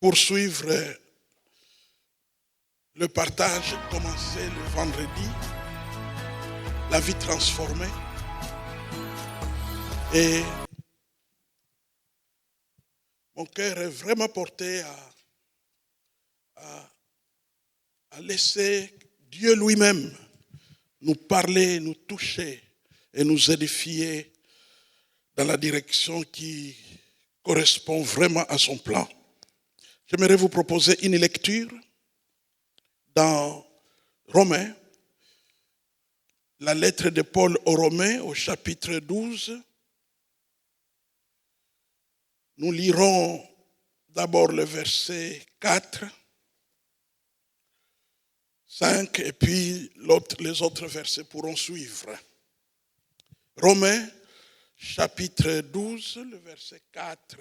poursuivre le partage commencé le vendredi, la vie transformée. Et mon cœur est vraiment porté à laisser Dieu lui-même nous parler, nous toucher et nous édifier dans la direction qui correspond vraiment à son plan. J'aimerais vous proposer une lecture dans Romains, la lettre de Paul aux Romains au chapitre 12. Nous lirons d'abord le verset 4, 5 et puis les autres versets pourront suivre. Romains chapitre 12, le verset 4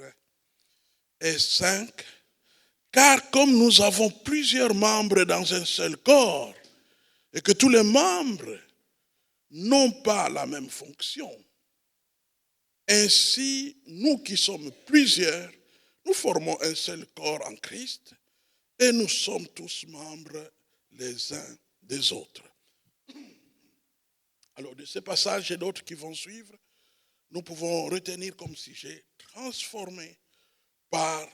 et 5. Car comme nous avons plusieurs membres dans un seul corps, et que tous les membres n'ont pas la même fonction, ainsi, nous qui sommes plusieurs, nous formons un seul corps en Christ, et nous sommes tous membres les uns des autres. Alors, de ces passages et d'autres qui vont suivre, nous pouvons retenir comme sujet transformé par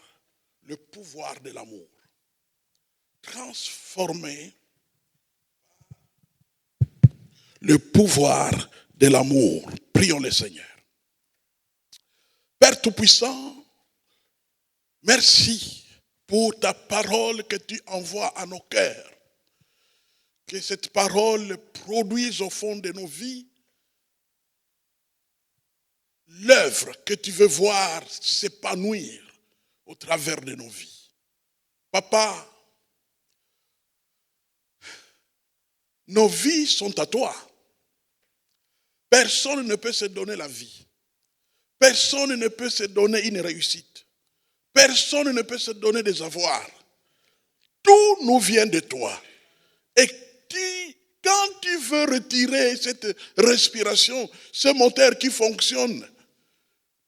le pouvoir de l'amour. Transformé par le pouvoir de l'amour. Prions le Seigneur. Père Tout-Puissant, merci pour ta parole que tu envoies à nos cœurs. Que cette parole produise au fond de nos vies l'œuvre que tu veux voir s'épanouir au travers de nos vies. Papa, nos vies sont à toi. Personne ne peut se donner la vie. Personne ne peut se donner une réussite. Personne ne peut se donner des avoirs. Tout nous vient de toi. Et quand tu veux retirer cette respiration, ce moteur qui fonctionne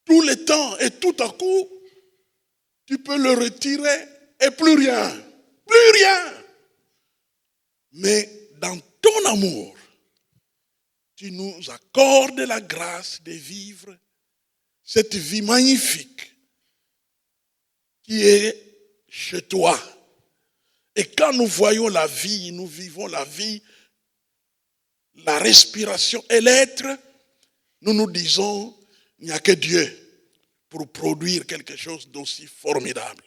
tout le temps et tout à coup, tu peux le retirer et plus rien. Plus rien. Mais dans ton amour, tu nous accordes la grâce de vivre cette vie magnifique qui est chez toi. Et quand nous voyons la vie, nous vivons la vie, la respiration et l'être, nous nous disons, il n'y a que Dieu pour produire quelque chose d'aussi formidable.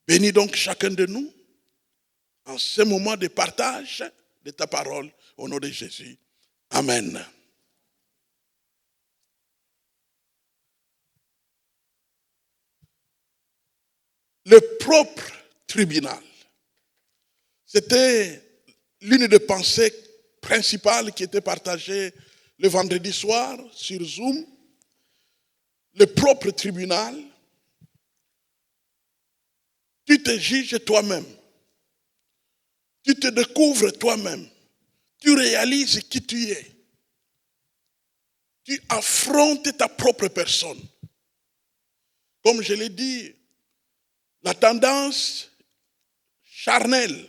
Bénis donc chacun de nous en ce moment de partage de ta parole au nom de Jésus. Amen. Le propre tribunal. C'était l'une des pensées principales qui était partagée le vendredi soir sur Zoom. Le propre tribunal. Tu te juges toi-même. Tu te découvres toi-même. Tu réalises qui tu es. Tu affrontes ta propre personne. Comme je l'ai dit, la tendance charnelle,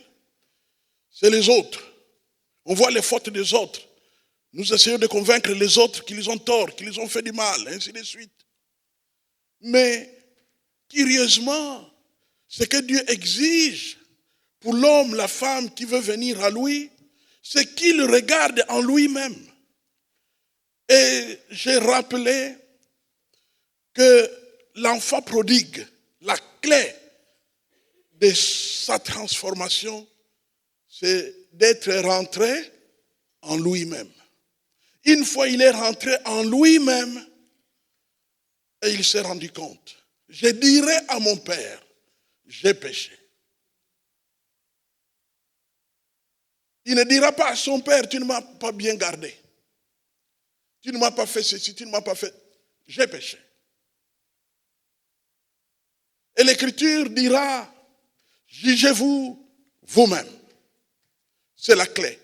c'est les autres. On voit les fautes des autres. Nous essayons de convaincre les autres qu'ils ont tort, qu'ils ont fait du mal, ainsi de suite. Mais, curieusement, ce que Dieu exige pour l'homme, la femme qui veut venir à lui, c'est qu'il regarde en lui-même. Et j'ai rappelé que l'enfant prodigue, la clé de sa transformation, c'est d'être rentré en lui-même. Une fois il est rentré en lui-même, et il s'est rendu compte. Je dirai à mon père, j'ai péché. Il ne dira pas à son père, tu ne m'as pas bien gardé. Tu ne m'as pas fait ceci, tu ne m'as pas fait. J'ai péché. Et l'Écriture dira, jugez-vous vous-même. C'est la clé.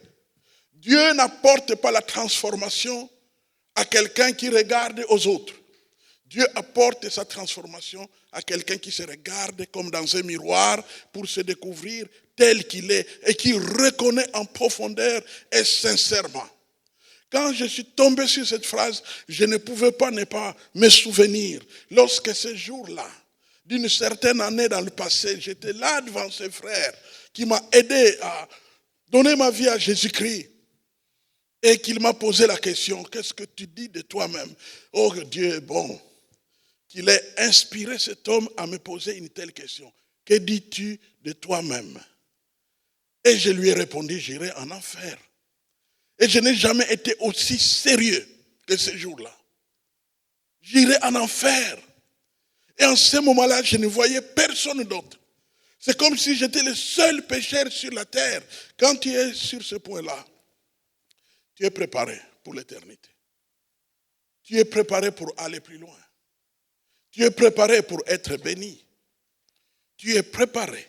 Dieu n'apporte pas la transformation à quelqu'un qui regarde aux autres. Dieu apporte sa transformation à quelqu'un qui se regarde comme dans un miroir pour se découvrir tel qu'il est et qui reconnaît en profondeur et sincèrement. Quand je suis tombé sur cette phrase, je ne pouvais pas ne pas me souvenir. Lorsque ce jour-là, d'une certaine année dans le passé, j'étais là devant ce frère qui m'a aidé à donner ma vie à Jésus-Christ et qu'il m'a posé la question, qu'est-ce que tu dis de toi-même? Oh, Dieu est bon, qu'il ait inspiré cet homme à me poser une telle question. Que dis-tu de toi-même? Et je lui ai répondu, j'irai en enfer. Et je n'ai jamais été aussi sérieux que ce jour-là. J'irai en enfer. Et en ce moment-là, je ne voyais personne d'autre. C'est comme si j'étais le seul pécheur sur la terre. Quand tu es sur ce point-là, tu es préparé pour l'éternité. Tu es préparé pour aller plus loin. Tu es préparé pour être béni. Tu es préparé.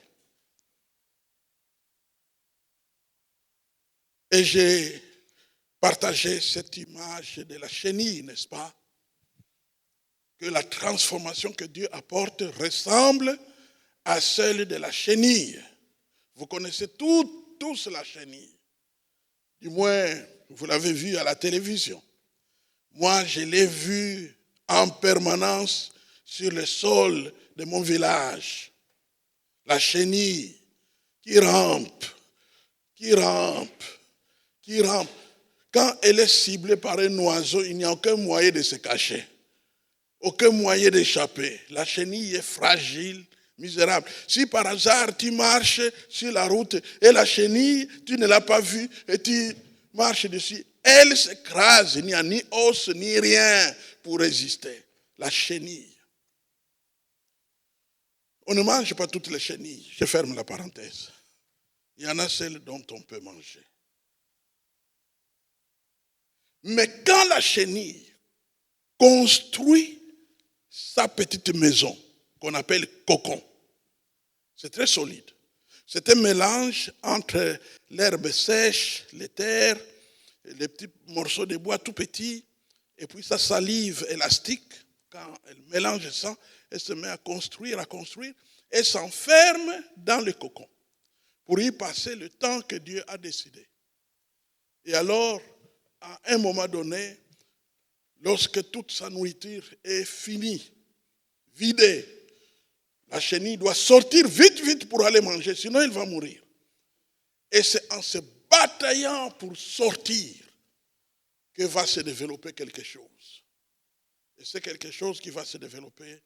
Et j'ai partagé cette image de la chenille, n'est-ce pas? Que la transformation que Dieu apporte ressemble à celle de la chenille. Vous connaissez tous la chenille. Du moins, vous l'avez vu à la télévision. Moi, je l'ai vu en permanence sur le sol de mon village. La chenille qui rampe, qui rampe, qui rampe. Quand elle est ciblée par un oiseau, il n'y a aucun moyen de se cacher. Aucun moyen d'échapper. La chenille est fragile, misérable. Si par hasard tu marches sur la route et la chenille, tu ne l'as pas vue et tu marches dessus, elle s'écrase. Il n'y a ni os ni rien pour résister. La chenille. On ne mange pas toutes les chenilles. Je ferme la parenthèse. Il y en a celles dont on peut manger. Mais quand la chenille construit sa petite maison, qu'on appelle cocon, c'est très solide. C'est un mélange entre l'herbe sèche, les terres, les petits morceaux de bois tout petits, et puis sa salive élastique. Quand elle mélange ça, elle se met à construire, et s'enferme dans le cocon pour y passer le temps que Dieu a décidé. Et alors, à un moment donné, lorsque toute sa nourriture est finie, vidée, la chenille doit sortir vite pour aller manger, sinon elle va mourir. Et c'est en se bataillant pour sortir que va se développer quelque chose. Et c'est quelque chose qui va se développer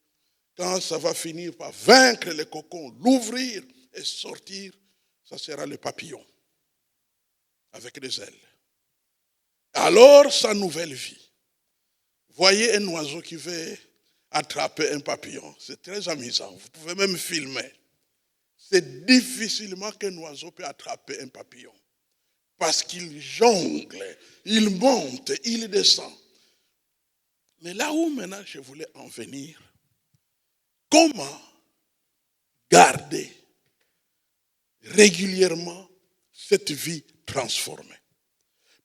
quand ça va finir par vaincre le cocon, l'ouvrir et sortir, ça sera le papillon avec des ailes. Alors, sa nouvelle vie. Voyez un oiseau qui veut attraper un papillon. C'est très amusant. Vous pouvez même filmer. C'est difficilement qu'un oiseau peut attraper un papillon. Parce qu'il jongle, il monte, il descend. Mais là où maintenant je voulais en venir, comment garder régulièrement cette vie transformée?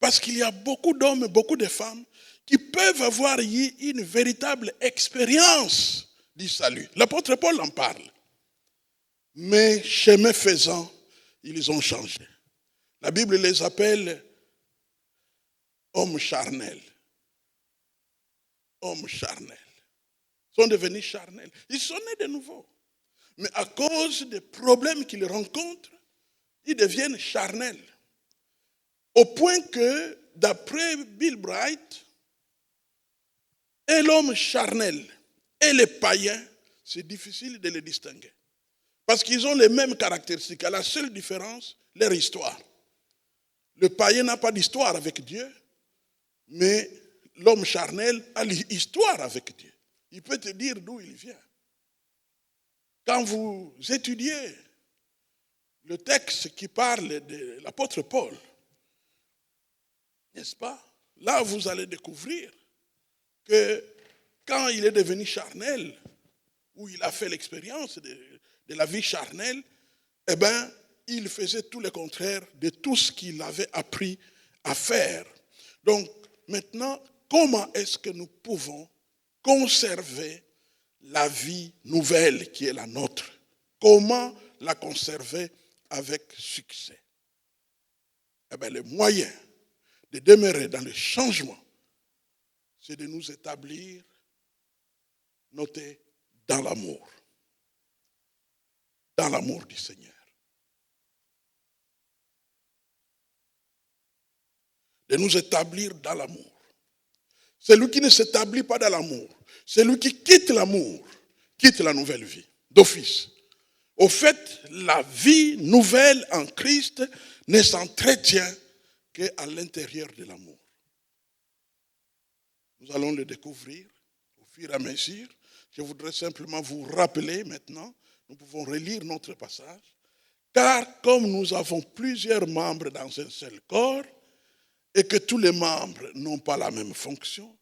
Parce qu'il y a beaucoup d'hommes et beaucoup de femmes qui peuvent avoir eu une véritable expérience du salut. L'apôtre Paul en parle. Mais chemin faisant, ils ont changé. La Bible les appelle hommes charnels. Hommes charnels. Ils sont devenus charnels. Ils sont nés de nouveau. Mais à cause des problèmes qu'ils rencontrent, ils deviennent charnels. Au point que, d'après Bill Bright, et l'homme charnel et les païens, c'est difficile de les distinguer. Parce qu'ils ont les mêmes caractéristiques. À la seule différence, leur histoire. Le païen n'a pas d'histoire avec Dieu, mais l'homme charnel a l'histoire avec Dieu. Il peut te dire d'où il vient. Quand vous étudiez le texte qui parle de l'apôtre Paul, n'est-ce pas? Là, vous allez découvrir que quand il est devenu charnel, où il a fait l'expérience de la vie charnelle, eh bien, il faisait tout le contraire de tout ce qu'il avait appris à faire. Donc, maintenant, comment est-ce que nous pouvons conserver la vie nouvelle qui est la nôtre. Comment la conserver avec succès? Eh bien, le moyen de demeurer dans le changement, c'est de nous établir, notez, dans l'amour. Dans l'amour du Seigneur. De nous établir dans l'amour. Celui qui ne s'établit pas dans l'amour, celui qui quitte l'amour, quitte la nouvelle vie, d'office. Au fait, la vie nouvelle en Christ ne s'entretient qu'à l'intérieur de l'amour. Nous allons le découvrir au fur et à mesure. Je voudrais simplement vous rappeler maintenant, nous pouvons relire notre passage, car comme nous avons plusieurs membres dans un seul corps, et que tous les membres n'ont pas la même fonction,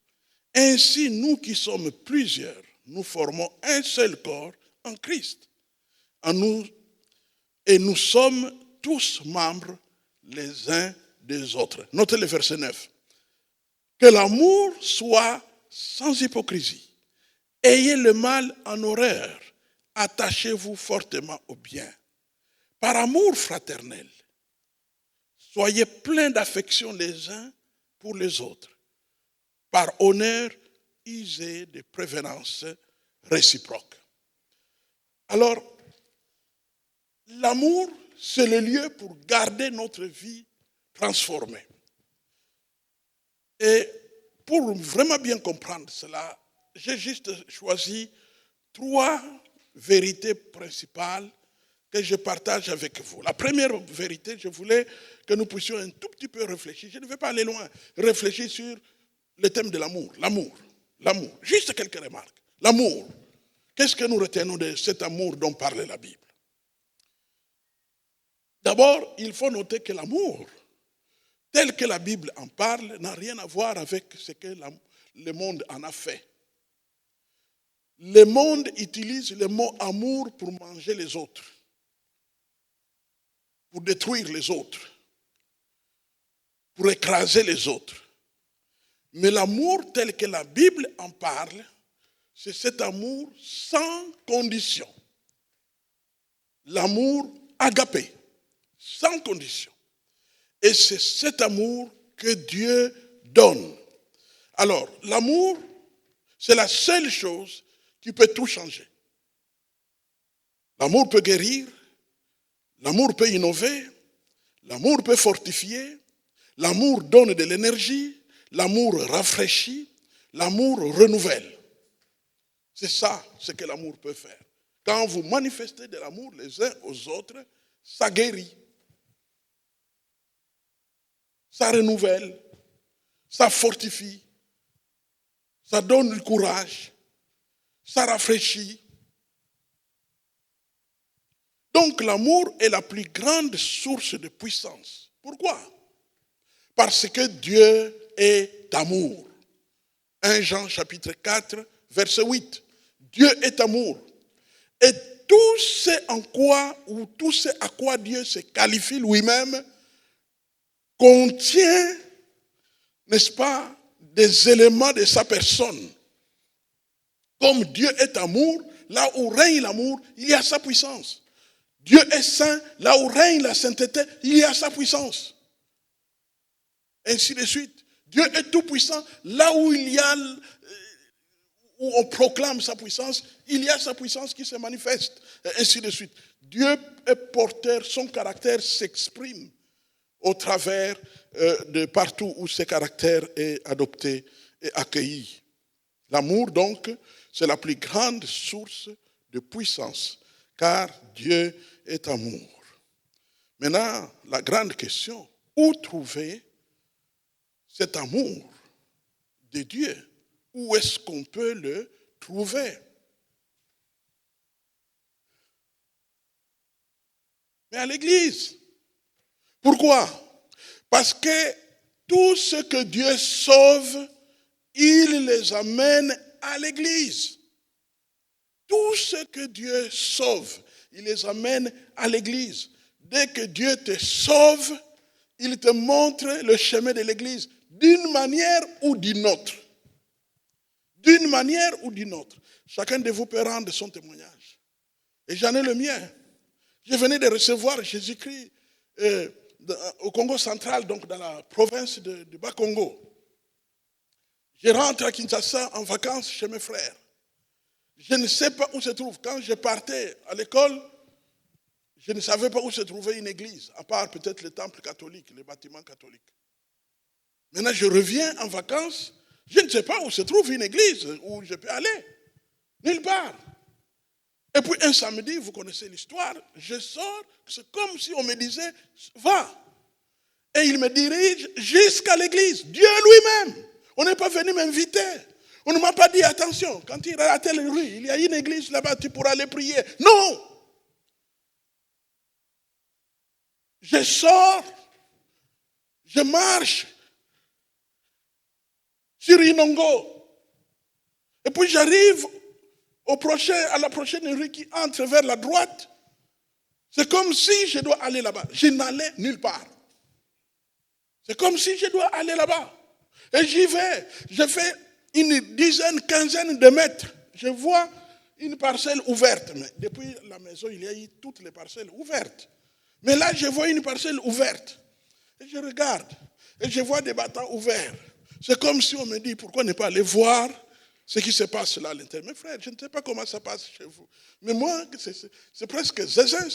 ainsi nous qui sommes plusieurs, nous formons un seul corps en Christ. Et nous sommes tous membres les uns des autres. Notez le verset 9. Que l'amour soit sans hypocrisie. Ayez le mal en horreur. Attachez-vous fortement au bien. Par amour fraternel, soyez pleins d'affection les uns pour les autres. Par honneur, usez de prévenance réciproque. Alors, l'amour, c'est le lieu pour garder notre vie transformée. Et pour vraiment bien comprendre cela, j'ai juste choisi 3 vérités principales que je partage avec vous. La première vérité, je voulais que nous puissions un tout petit peu réfléchir. Je ne vais pas aller loin. Réfléchir sur le thème de l'amour. L'amour. Juste quelques remarques. L'amour. Qu'est-ce que nous retenons de cet amour dont parle la Bible? D'abord, il faut noter que l'amour, tel que la Bible en parle, n'a rien à voir avec ce que le monde en a fait. Le monde utilise le mot amour pour manger les autres, pour détruire les autres, pour écraser les autres. Mais l'amour tel que la Bible en parle, c'est cet amour sans condition. L'amour agapé, sans condition. Et c'est cet amour que Dieu donne. Alors, l'amour, c'est la seule chose qui peut tout changer. L'amour peut guérir, l'amour peut innover, l'amour peut fortifier, l'amour donne de l'énergie, l'amour rafraîchit, l'amour renouvelle. C'est ça ce que l'amour peut faire. Quand vous manifestez de l'amour les uns aux autres, ça guérit. Ça renouvelle, ça fortifie, ça donne du courage, ça rafraîchit. Donc l'amour est la plus grande source de puissance. Pourquoi? Parce que Dieu est amour. 1 Jean chapitre 4, verset 8. Dieu est amour. Et tout ce à quoi Dieu se qualifie lui-même contient, n'est-ce pas, des éléments de sa personne. Comme Dieu est amour, là où règne l'amour, il y a sa puissance. Dieu est saint, là où règne la sainteté, il y a sa puissance. Ainsi de suite. Dieu est tout puissant, là où où on proclame sa puissance, il y a sa puissance qui se manifeste. Et ainsi de suite. Dieu est porteur, son caractère s'exprime au travers de partout où ce caractère est adopté et accueilli. L'amour, donc, c'est la plus grande source de puissance, car Dieu est amour. Maintenant, la grande question, où trouver cet amour de Dieu? Où est-ce qu'on peut le trouver? Mais à l'église. Pourquoi? Parce que tout ce que Dieu sauve, il les amène à l'église. Tout ce que Dieu sauve, il les amène à l'église. Dès que Dieu te sauve, il te montre le chemin de l'église, d'une manière ou d'une autre. D'une manière ou d'une autre. Chacun de vous peut rendre son témoignage. Et j'en ai le mien. Je venais de recevoir Jésus-Christ au Congo central, donc dans la province du Bas-Congo. Je rentre à Kinshasa en vacances chez mes frères. Je ne sais pas où se trouve. Quand je partais à l'école, je ne savais pas où se trouvait une église, à part peut-être le temple catholique, les bâtiments catholiques. Maintenant, je reviens en vacances, je ne sais pas où se trouve une église, où je peux aller. Nulle part. Et puis un samedi, vous connaissez l'histoire, je sors, c'est comme si on me disait, va. Et il me dirige jusqu'à l'église, Dieu lui-même. On n'est pas venu m'inviter. On ne m'a pas dit, attention, quand il ira à telle rue, il y a une église là-bas, tu pourras aller prier. Non. Je sors, je marche sur Inongo. Et puis j'arrive à la prochaine rue qui entre vers la droite. C'est comme si je dois aller là-bas. Je n'allais nulle part. C'est comme si je dois aller là-bas. Et j'y vais. Je fais une dizaine, quinzaine de mètres. Je vois une parcelle ouverte. Mais depuis la maison, il y a eu toutes les parcelles ouvertes. Mais là, je vois une parcelle ouverte. Et je regarde. Et je vois des battants ouverts. C'est comme si on me dit, pourquoi ne pas aller voir ce qui se passe là à l'intérieur. Mes frères, je ne sais pas comment ça passe chez vous. Mais moi, c'est presque zézin.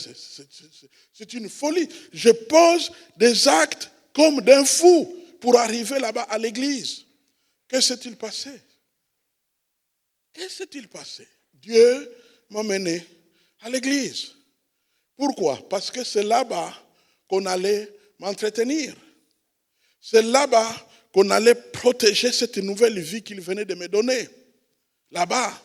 C'est une folie. Je pose des actes comme d'un fou pour arriver là-bas à l'église. Que s'est-il passé? Que s'est-il passé? Dieu m'a mené à l'église. Pourquoi? Parce que c'est là-bas qu'on allait m'entretenir. C'est là-bas qu'on allait protéger cette nouvelle vie qu'il venait de me donner. Là-bas.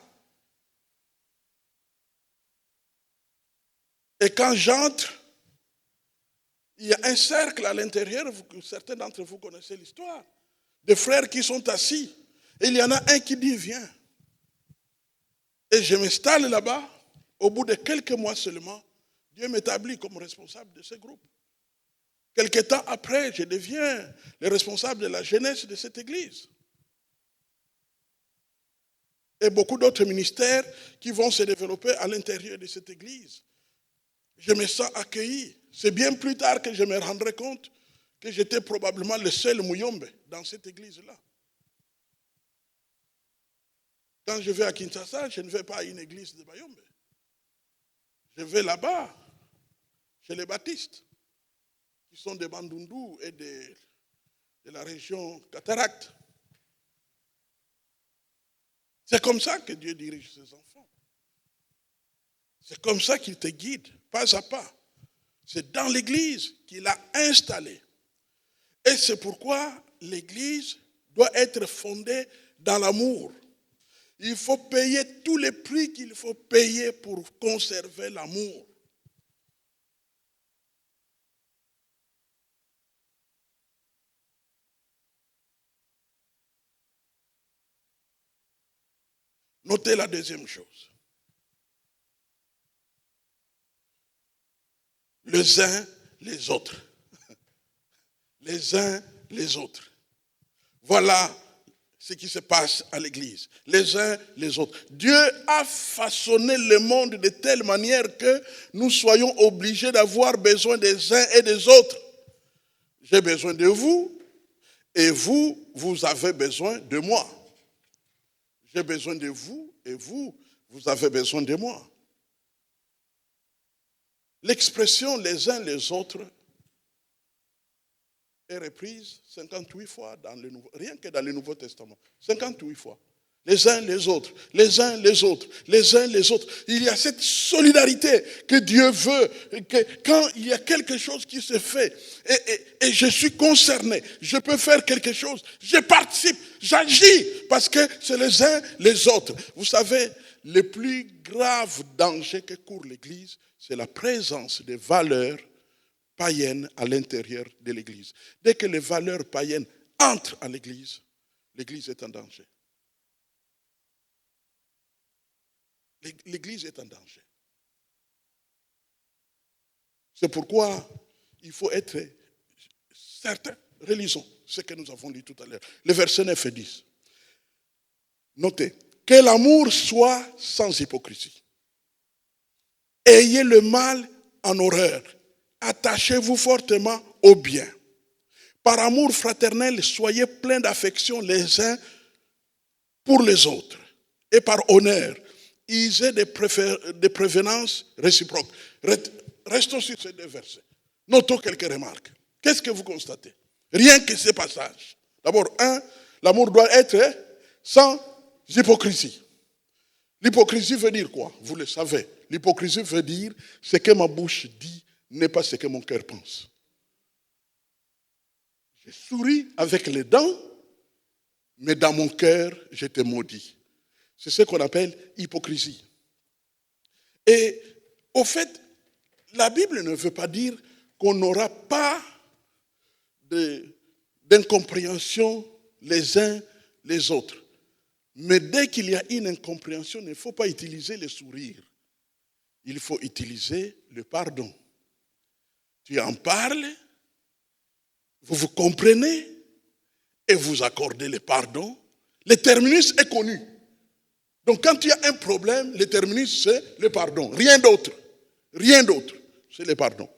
Et quand j'entre, il y a un cercle à l'intérieur, certains d'entre vous connaissez l'histoire, des frères qui sont assis. Et il y en a un qui dit, viens. Et je m'installe là-bas. Au bout de quelques mois seulement, Dieu m'établit comme responsable de ce groupe. Quelque temps après, je deviens le responsable de la jeunesse de cette église. Et beaucoup d'autres ministères qui vont se développer à l'intérieur de cette église. Je me sens accueilli. C'est bien plus tard que je me rendrai compte que j'étais probablement le seul Muyombe dans cette église-là. Quand je vais à Kinshasa, je ne vais pas à une église de Bayombe. Je vais là-bas, chez les baptistes, qui sont des Bandundu et de la région Cataracte. C'est comme ça que Dieu dirige ses enfants. C'est comme ça qu'il te guide, pas à pas. C'est dans l'église qu'il a installé. Et c'est pourquoi l'église doit être fondée dans l'amour. Il faut payer tous les prix qu'il faut payer pour conserver l'amour. Notez la deuxième chose. Les uns les autres. Les uns les autres. Voilà ce qui se passe à l'église. Les uns les autres. Dieu a façonné le monde de telle manière que nous soyons obligés d'avoir besoin des uns et des autres. J'ai besoin de vous et vous, vous avez besoin de moi. J'ai besoin de vous et vous, vous avez besoin de moi. L'expression les uns les autres est reprise 58 fois dans le Nouveau, rien que dans le Nouveau Testament. 58 fois. Les uns les autres, les uns les autres, les uns les autres. Il y a cette solidarité que Dieu veut, que quand il y a quelque chose qui se fait, et je suis concerné, je peux faire quelque chose, je participe, j'agis, parce que c'est les uns les autres. Vous savez, le plus grave danger que court l'Église, c'est la présence des valeurs païennes à l'intérieur de l'Église. Dès que les valeurs païennes entrent à l'Église, l'Église est en danger. L'Église est en danger. C'est pourquoi il faut être certain. Relisons ce que nous avons lu tout à l'heure. Les versets 9 et 10. Notez Que l'amour soit sans hypocrisie. Ayez le mal en horreur. Attachez-vous fortement au bien. Par amour fraternel, soyez pleins d'affection les uns pour les autres. Et par honneur, usez des prévenances réciproques. Restons sur ces deux versets. Notons quelques remarques. Qu'est-ce que vous constatez? Rien que ces passages. D'abord, l'amour doit être sans hypocrisie. L'hypocrisie veut dire quoi? Vous le savez. L'hypocrisie veut dire ce que ma bouche dit n'est pas ce que mon cœur pense. Je souris avec les dents, mais dans mon cœur, je te maudis. C'est ce qu'on appelle hypocrisie. Et au fait, la Bible ne veut pas dire qu'on n'aura pas d'incompréhension les uns les autres. Mais dès qu'il y a une incompréhension, il ne faut pas utiliser le sourire. Il faut utiliser le pardon. Tu en parles, vous vous comprenez et vous accordez le pardon. Le terminus est connu. Donc quand il y a un problème, le terminus c'est le pardon. Rien d'autre. Rien d'autre. C'est le pardon.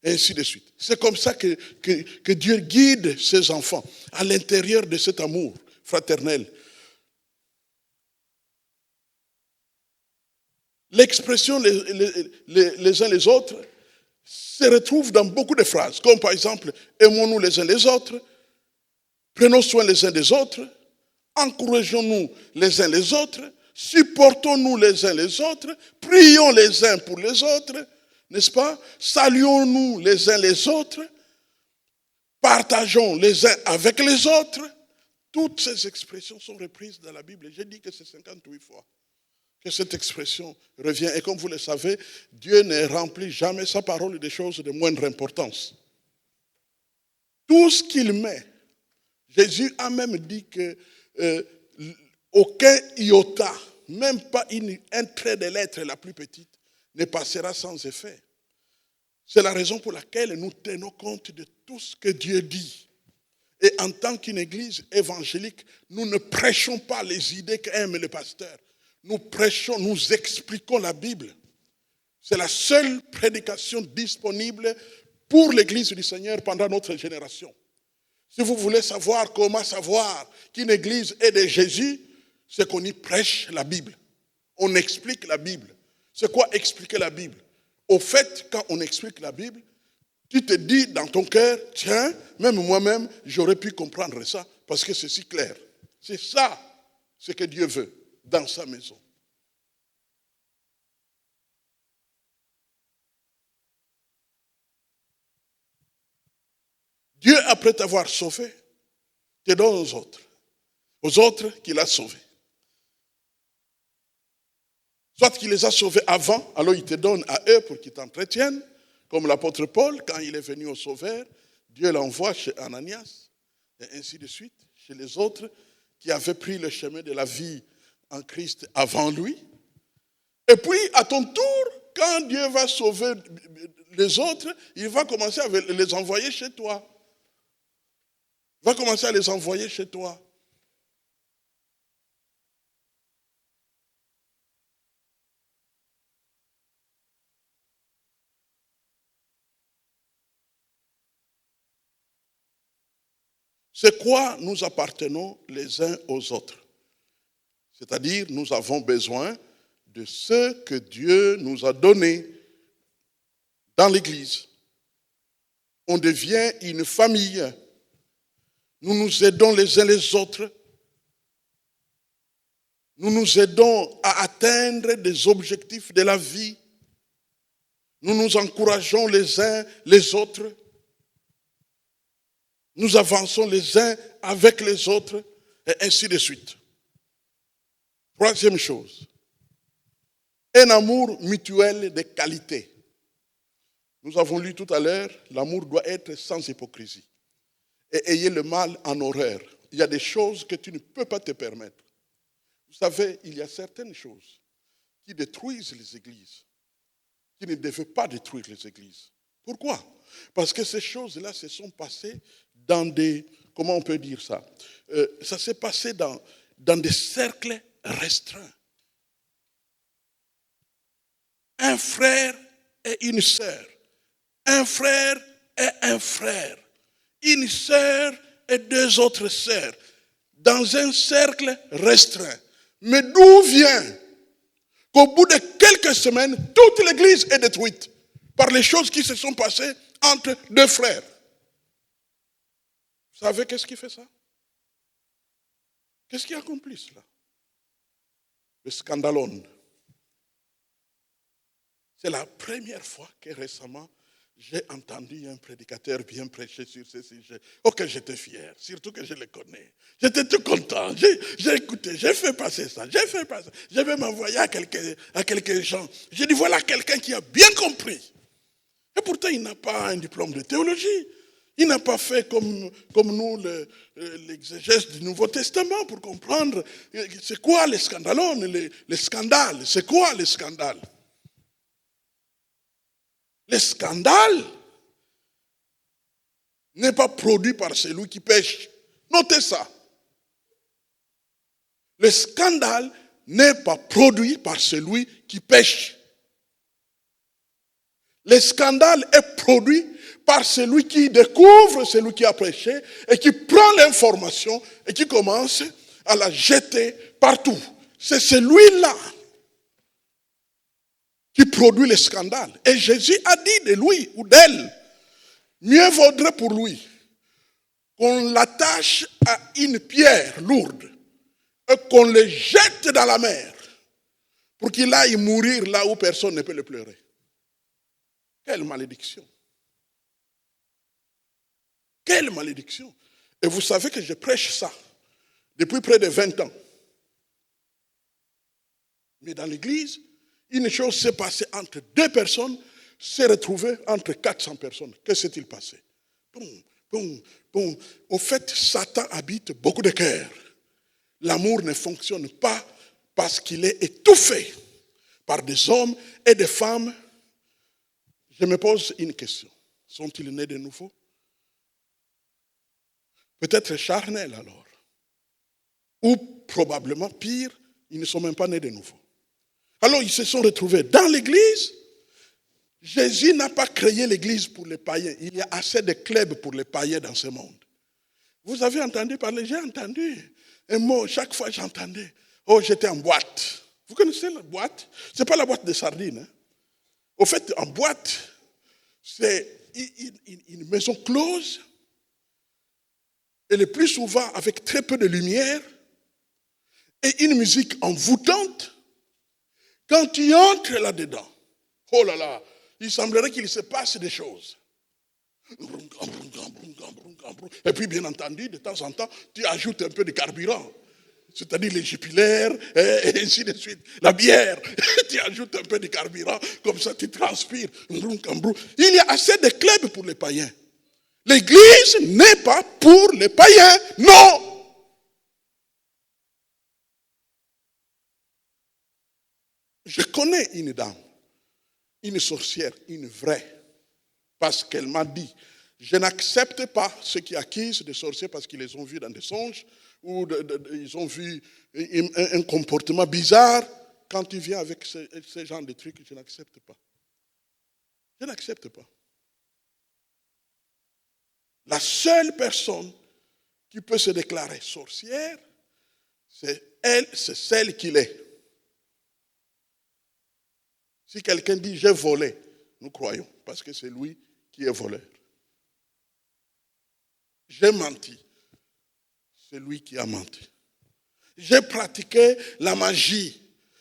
Et ainsi de suite. C'est comme ça que Dieu guide ses enfants à l'intérieur de cet amour fraternel. L'expression les uns les autres se retrouve dans beaucoup de phrases, comme par exemple, aimons-nous les uns les autres, prenons soin les uns des autres, encourageons-nous les uns les autres, supportons-nous les uns les autres, prions les uns pour les autres, n'est-ce pas? Saluons-nous les uns les autres, partageons les uns avec les autres. Toutes ces expressions sont reprises dans la Bible. J'ai dit que c'est 58 fois que cette expression revient. Et comme vous le savez, Dieu ne remplit jamais sa parole des choses de moindre importance. Tout ce qu'il met, Jésus a même dit que aucun iota, même pas un trait de lettre la plus petite, ne passera sans effet. C'est la raison pour laquelle nous tenons compte de tout ce que Dieu dit. Et en tant qu'une église évangélique, nous ne prêchons pas les idées qu'aime le pasteur. Nous prêchons, nous expliquons la Bible. C'est la seule prédication disponible pour l'église du Seigneur pendant notre génération. Si vous voulez savoir comment savoir qu'une église est de Jésus, c'est qu'on y prêche la Bible. On explique la Bible. C'est quoi expliquer la Bible? Au fait, quand on explique la Bible, tu te dis dans ton cœur, tiens, même moi-même, j'aurais pu comprendre ça parce que c'est si clair. C'est ça ce que Dieu veut dans sa maison. Dieu, après t'avoir sauvé, te donne aux autres qu'il a sauvés. Soit qu'il les a sauvés avant, alors il te donne à eux pour qu'ils t'entretiennent, comme l'apôtre Paul, quand il est venu au Sauveur, Dieu l'envoie chez Ananias, et ainsi de suite, chez les autres qui avaient pris le chemin de la vie en Christ avant lui. Et puis, à ton tour, quand Dieu va sauver les autres, il va commencer à les envoyer chez toi. Il va commencer à les envoyer chez toi. C'est quoi nous appartenons les uns aux autres. C'est-à-dire, nous avons besoin de ce que Dieu nous a donné dans l'Église. On devient une famille. Nous nous aidons les uns les autres. Nous nous aidons à atteindre des objectifs de la vie. Nous nous encourageons les uns les autres. Nous avançons les uns avec les autres, et ainsi de suite. Troisième chose, un amour mutuel de qualité. Nous avons lu tout à l'heure, l'amour doit être sans hypocrisie. Et ayez le mal en horreur. Il y a des choses que tu ne peux pas te permettre. Vous savez, il y a certaines choses qui détruisent les églises, qui ne devaient pas détruire les églises. Pourquoi? Parce que ces choses-là se sont passées dans des, comment on peut dire ça? Ça s'est passé dans des cercles restreint. Un frère et une sœur. Un frère et un frère. Une sœur et deux autres sœurs. Dans un cercle restreint. Mais d'où vient qu'au bout de quelques semaines, toute l'église est détruite par les choses qui se sont passées entre deux frères? Vous savez qu'est-ce qui fait ça? Qu'est-ce qui accomplit cela? Le scandalone. C'est la première fois que récemment, j'ai entendu un prédicateur bien prêcher sur ce sujet. Oh, que j'étais fier, surtout que je le connais. J'étais tout content. J'ai écouté, j'ai fait passer ça, Je vais m'envoyer à quelques gens. J'ai dit, voilà quelqu'un qui a bien compris. Et pourtant, il n'a pas un diplôme de théologie. Il n'a pas fait comme nous l'exégèse du Nouveau Testament pour comprendre c'est quoi les scandalones, les scandales. C'est quoi les scandales? Le scandale n'est pas produit par celui qui pêche. Notez ça. Le scandale n'est pas produit par celui qui pêche. Le scandale est produit par celui qui découvre celui qui a prêché et qui prend l'information et qui commence à la jeter partout. C'est celui-là qui produit le scandale. Et Jésus a dit de lui ou d'elle, mieux vaudrait pour lui qu'on l'attache à une pierre lourde et qu'on le jette dans la mer pour qu'il aille mourir là où personne ne peut le pleurer. Quelle malédiction! Quelle malédiction! Et vous savez que je prêche ça depuis près de 20 ans. Mais dans l'église, une chose s'est passée entre deux personnes, s'est retrouvée entre 400 personnes. Que s'est-il passé? Au fait, Satan habite beaucoup de cœurs. L'amour ne fonctionne pas parce qu'il est étouffé par des hommes et des femmes. Je me pose une question. Sont-ils nés de nouveau? Peut-être charnels alors. Ou probablement pire, ils ne sont même pas nés de nouveau. Alors ils se sont retrouvés dans l'église. Jésus n'a pas créé l'église pour les païens. Il y a assez de clubs pour les païens dans ce monde. Vous avez entendu parler? J'ai entendu un mot. Chaque fois j'entendais. Oh, j'étais en boîte. Vous connaissez la boîte? Ce n'est pas la boîte de sardines. Hein? Au fait, en boîte, c'est une maison close. Et le plus souvent avec très peu de lumière. Et une musique envoûtante. Quand tu entres là-dedans, oh là là, il semblerait qu'il se passe des choses. Et puis, bien entendu, de temps en temps, tu ajoutes un peu de carburant. C'est-à-dire les jupilaires, et ainsi de suite. La bière, tu ajoutes un peu de carburant, comme ça tu transpires. Il y a assez de clubs pour les païens. L'église n'est pas pour les païens, non! Je connais une dame, une sorcière, une vraie, parce qu'elle m'a dit, je n'accepte pas ceux qui accusent des sorciers parce qu'ils les ont vus dans des songes ou ils ont vu un comportement bizarre. Quand tu viens avec ce genre de trucs, je n'accepte pas. Je n'accepte pas. La seule personne qui peut se déclarer sorcière, c'est elle, c'est celle qu'il est. Si quelqu'un dit « j'ai volé », nous croyons, parce que c'est lui qui est voleur. J'ai menti, c'est lui qui a menti. J'ai pratiqué la magie.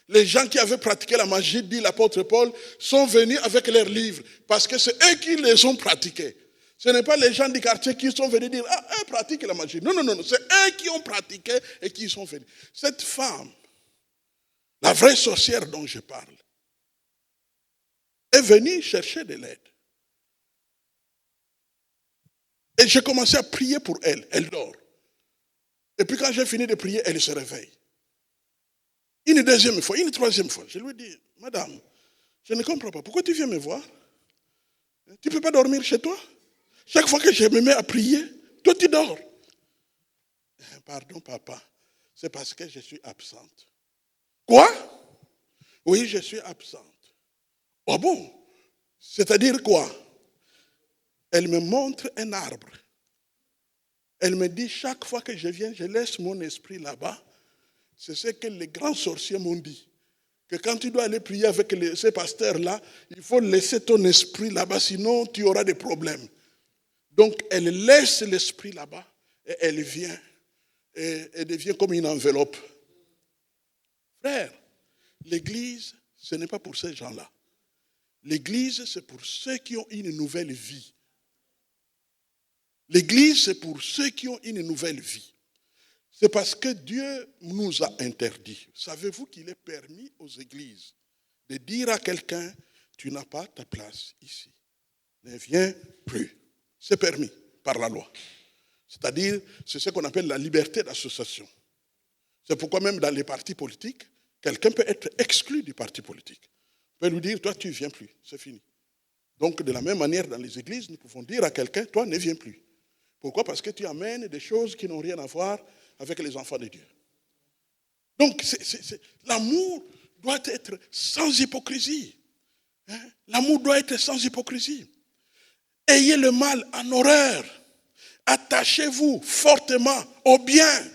Les gens qui avaient pratiqué la magie, dit l'apôtre Paul, sont venus avec leurs livres, parce que c'est eux qui les ont pratiqués. Ce n'est pas les gens du quartier qui sont venus dire « ah, eux pratiquent la magie ». Non, c'est eux qui ont pratiqué et qui sont venus. Cette femme, la vraie sorcière dont je parle, est venue chercher de l'aide. Et j'ai commencé à prier pour elle. Elle dort. Et puis quand j'ai fini de prier, elle se réveille. Une deuxième fois, une troisième fois. Je lui dis, madame, je ne comprends pas. Pourquoi tu viens me voir? Tu ne peux pas dormir chez toi? Chaque fois que je me mets à prier, toi tu dors. Pardon papa, c'est parce que je suis absente. Quoi? Oui, je suis absente. Oh bon? C'est-à-dire quoi? Elle me montre un arbre. Elle me dit, chaque fois que je viens, je laisse mon esprit là-bas. C'est ce que les grands sorciers m'ont dit. Que quand tu dois aller prier avec ces pasteurs-là, il faut laisser ton esprit là-bas, sinon tu auras des problèmes. Donc, elle laisse l'esprit là-bas et elle vient et elle devient comme une enveloppe. Frère, l'église, ce n'est pas pour ces gens-là. L'église, c'est pour ceux qui ont une nouvelle vie. L'église, c'est pour ceux qui ont une nouvelle vie. C'est parce que Dieu nous a interdit. Savez-vous qu'il est permis aux églises de dire à quelqu'un, tu n'as pas ta place ici. Ne viens plus. C'est permis par la loi. C'est-à-dire, c'est ce qu'on appelle la liberté d'association. C'est pourquoi même dans les partis politiques, quelqu'un peut être exclu du parti politique. On peut lui dire, toi tu ne viens plus, c'est fini. Donc de la même manière, dans les églises, nous pouvons dire à quelqu'un, toi ne viens plus. Pourquoi? Parce que tu amènes des choses qui n'ont rien à voir avec les enfants de Dieu. Donc l'amour doit être sans hypocrisie. L'amour doit être sans hypocrisie. Ayez le mal en horreur. Attachez-vous fortement au bien.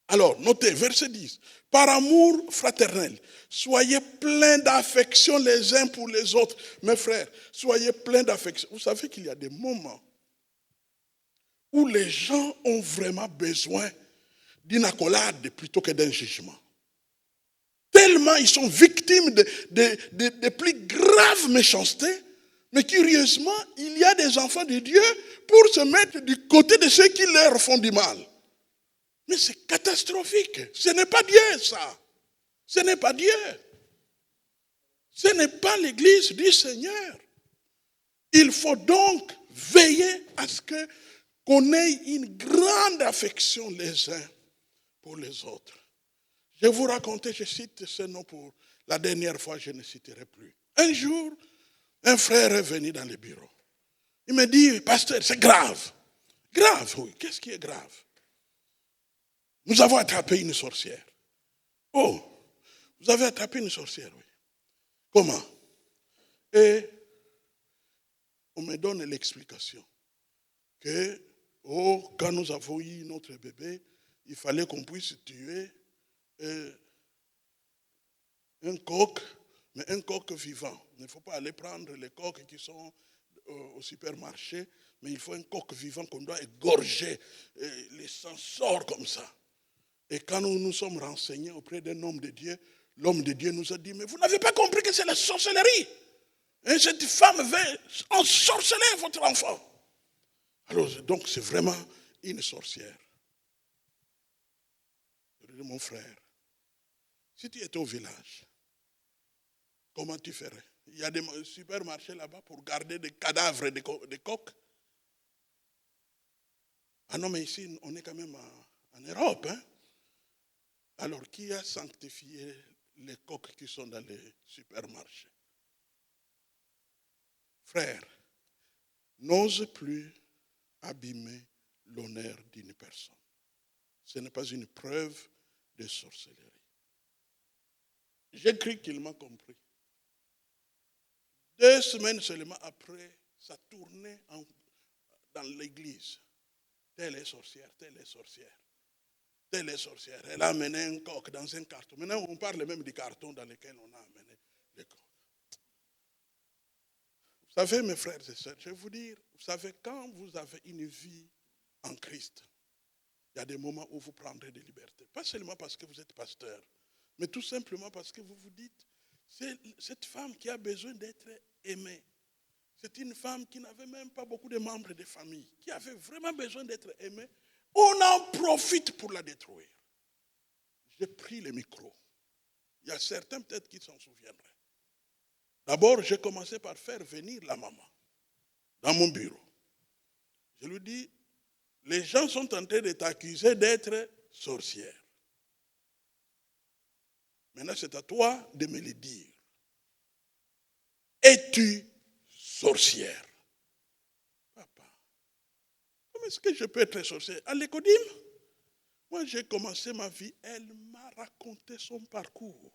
Alors, notez, verset 10. Par amour fraternel, soyez pleins d'affection les uns pour les autres. Mes frères, soyez pleins d'affection. Vous savez qu'il y a des moments où les gens ont vraiment besoin d'une accolade plutôt que d'un jugement. Tellement ils sont victimes de plus graves méchancetés. Mais curieusement, il y a des enfants de Dieu pour se mettre du côté de ceux qui leur font du mal. Mais c'est catastrophique. Ce n'est pas Dieu, ça. Ce n'est pas Dieu. Ce n'est pas l'église du Seigneur. Il faut donc veiller à ce qu'on ait une grande affection les uns pour les autres. Je vais vous raconter, je cite ce nom pour la dernière fois, je ne citerai plus. Un jour, un frère est venu dans le bureau. Il me dit, pasteur, c'est grave. Grave, oui. Qu'est-ce qui est grave? Nous avons attrapé une sorcière. Oh, vous avez attrapé une sorcière, oui. Comment? Et on me donne l'explication que, quand nous avons eu notre bébé, il fallait qu'on puisse tuer un coq, mais un coq vivant. Il ne faut pas aller prendre les coqs qui sont au supermarché, mais il faut un coq vivant qu'on doit égorger. Les sang sort comme ça. Et quand nous nous sommes renseignés auprès d'un homme de Dieu, l'homme de Dieu nous a dit, mais vous n'avez pas compris que c'est la sorcellerie. Et cette femme veut ensorceler votre enfant. Alors, donc, c'est vraiment une sorcière. Je dis, mon frère, si tu étais au village, comment tu ferais? Il y a des supermarchés là-bas pour garder des cadavres de coqs. Ah non, mais ici, on est quand même en Europe. Hein? Alors, qui a sanctifié les coqs qui sont dans les supermarchés? Frère, n'ose plus abîmer l'honneur d'une personne. Ce n'est pas une preuve de sorcellerie. J'ai cru qu'il m'a compris. 2 semaines seulement après, ça tournait dans l'église. Telle est sorcière, telle est sorcière. Telle est sorcière. Elle a amené un coq dans un carton. Maintenant, on parle même du carton dans lequel on a amené le coq. Vous savez, mes frères et sœurs, je vais vous dire, vous savez, quand vous avez une vie en Christ, il y a des moments où vous prendrez des libertés. Pas seulement parce que vous êtes pasteur, mais tout simplement parce que vous vous dites, c'est cette femme qui a besoin d'être aimée. C'est une femme qui n'avait même pas beaucoup de membres de famille, qui avait vraiment besoin d'être aimée. On en profite pour la détruire. J'ai pris le micro. Il y a certains peut-être qui s'en souviendraient. D'abord, j'ai commencé par faire venir la maman dans mon bureau. Je lui dis, les gens sont en train de t'accuser d'être sorcière. Maintenant, c'est à toi de me le dire. Es-tu sorcière? Papa, comment est-ce que je peux être sorcière? À l'écodime? Moi, j'ai commencé ma vie, elle m'a raconté son parcours.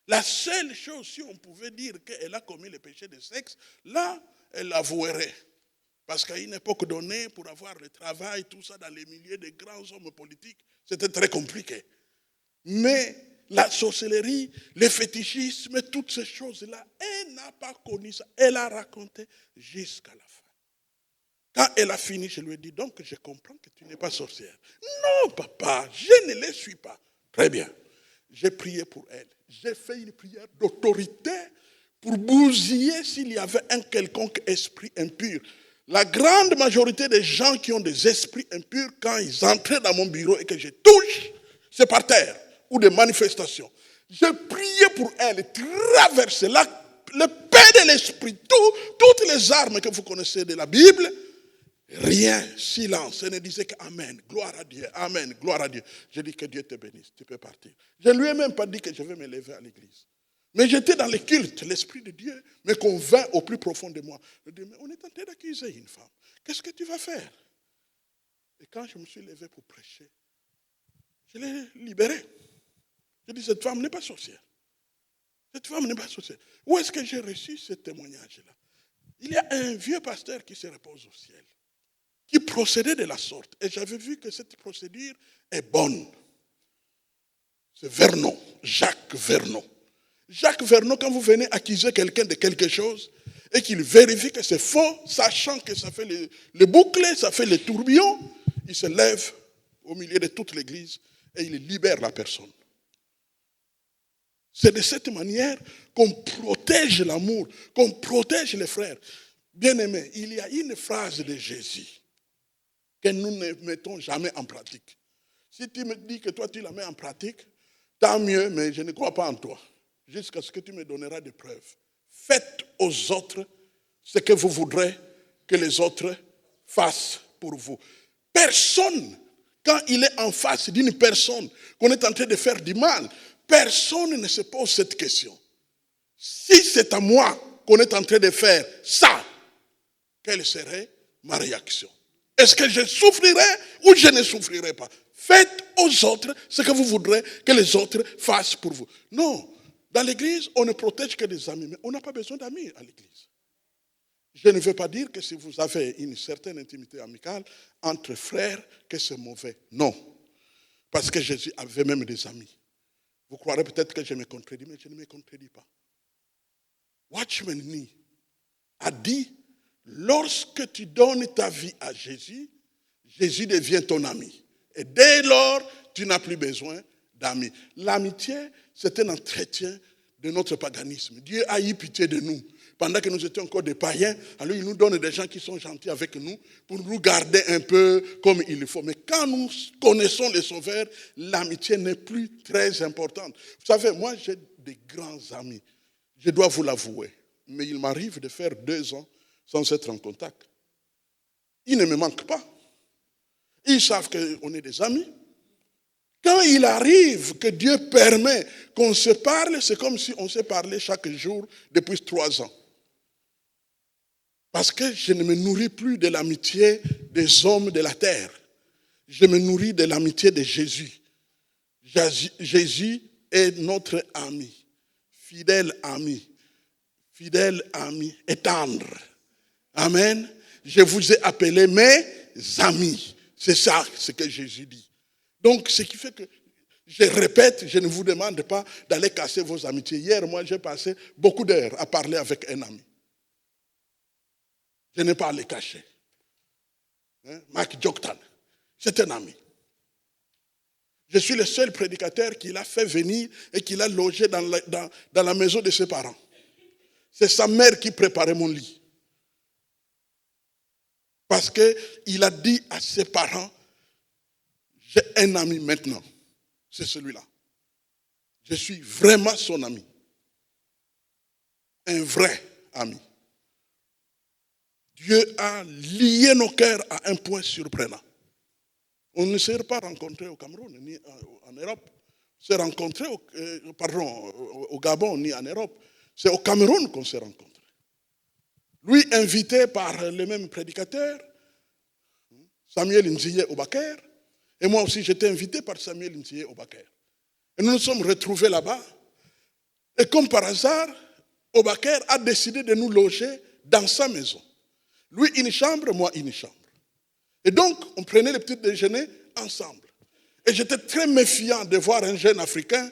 La seule chose, si on pouvait dire qu'elle a commis le péché de sexe, là, elle l'avouerait. Parce qu'à une époque donnée, pour avoir le travail, tout ça, dans les milieux des grands hommes politiques, c'était très compliqué. Mais la sorcellerie, le fétichisme, toutes ces choses-là, elle n'a pas connu ça. Elle a raconté jusqu'à la fin. Quand elle a fini, je lui ai dit, donc je comprends que tu n'es pas sorcière. Non, papa, je ne le suis pas. Très bien. J'ai prié pour elle. J'ai fait une prière d'autorité pour bousiller s'il y avait un quelconque esprit impur. La grande majorité des gens qui ont des esprits impurs, quand ils entraient dans mon bureau et que je touche, c'est par terre ou des manifestations. J'ai prié pour elle, traversé le paix de l'esprit, toutes les armes que vous connaissez de la Bible. Rien, silence. Elle ne disait qu'Amen, gloire à Dieu, Amen, gloire à Dieu. Je dis que Dieu te bénisse, tu peux partir. Je ne lui ai même pas dit que je vais me lever à l'église. Mais j'étais dans le culte, l'Esprit de Dieu me convainc au plus profond de moi. Je dis, mais on est en train d'accuser une femme. Qu'est-ce que tu vas faire? Et quand je me suis levé pour prêcher, je l'ai libérée. Je dis, cette femme n'est pas sorcière. Cette femme n'est pas sorcière. Où est-ce que j'ai reçu ce témoignage-là? Il y a un vieux pasteur qui se repose au ciel, qui procédait de la sorte. Et j'avais vu que cette procédure est bonne. C'est Vernon, Jacques Vernon. Jacques Vernon, quand vous venez accuser quelqu'un de quelque chose et qu'il vérifie que c'est faux, sachant que ça fait le bouclet, ça fait le tourbillon, il se lève au milieu de toute l'église et il libère la personne. C'est de cette manière qu'on protège l'amour, qu'on protège les frères. Bien-aimés, il y a une phrase de Jésus que nous ne mettons jamais en pratique. Si tu me dis que toi tu la mets en pratique, tant mieux, mais je ne crois pas en toi. Jusqu'à ce que tu me donneras des preuves. Faites aux autres ce que vous voudrez que les autres fassent pour vous. Personne, quand il est en face d'une personne qu'on est en train de faire du mal, personne ne se pose cette question. Si c'est à moi qu'on est en train de faire ça, quelle serait ma réaction? Est-ce que je souffrirai ou je ne souffrirai pas? Faites aux autres ce que vous voudrez que les autres fassent pour vous. Non, dans l'église, on ne protège que des amis, mais on n'a pas besoin d'amis à l'église. Je ne veux pas dire que si vous avez une certaine intimité amicale entre frères, que c'est mauvais. Non, parce que Jésus avait même des amis. Vous croirez peut-être que je me contredis, mais je ne me contredis pas. Watchman Nee a dit, lorsque tu donnes ta vie à Jésus, Jésus devient ton ami. Et dès lors, tu n'as plus besoin d'amis. L'amitié, c'est un entretien de notre paganisme. Dieu a eu pitié de nous. Pendant que nous étions encore des païens, alors il nous donne des gens qui sont gentils avec nous pour nous garder un peu comme il le faut. Mais quand nous connaissons le Sauveur, l'amitié n'est plus très importante. Vous savez, moi j'ai des grands amis. Je dois vous l'avouer. Mais il m'arrive de faire 2 ans sans être en contact. Ils ne me manquent pas. Ils savent qu'on est des amis. Quand il arrive que Dieu permet qu'on se parle, c'est comme si on se parlait chaque jour depuis 3 ans. Parce que je ne me nourris plus de l'amitié des hommes de la terre. Je me nourris de l'amitié de Jésus. Jésus est notre ami, fidèle ami et tendre. Amen. Je vous ai appelés mes amis. C'est ça ce que Jésus dit. Donc, ce qui fait que, je répète, je ne vous demande pas d'aller casser vos amitiés. Hier, moi, j'ai passé beaucoup d'heures à parler avec un ami. Je n'ai pas à les cacher. Mark Joktan, c'est un ami. Je suis le seul prédicateur qu'il a fait venir et qu'il a logé dans la maison de ses parents. C'est sa mère qui préparait mon lit. Parce qu'il a dit à ses parents, j'ai un ami maintenant, c'est celui-là. Je suis vraiment son ami. Un vrai ami. Dieu a lié nos cœurs à un point surprenant. On ne s'est pas rencontrés au Cameroun, ni en Europe. On s'est rencontrés au Gabon, ni en Europe. C'est au Cameroun qu'on s'est rencontrés. Lui, invité par le même prédicateur, Samuel Nziye Oubaker, Et moi aussi, j'étais invité par Samuel Ntié Obaker. Et nous nous sommes retrouvés là-bas. Et comme par hasard, Obaker a décidé de nous loger dans sa maison. Lui, une chambre, moi, une chambre. Et donc, on prenait le petit déjeuner ensemble. Et j'étais très méfiant de voir un jeune Africain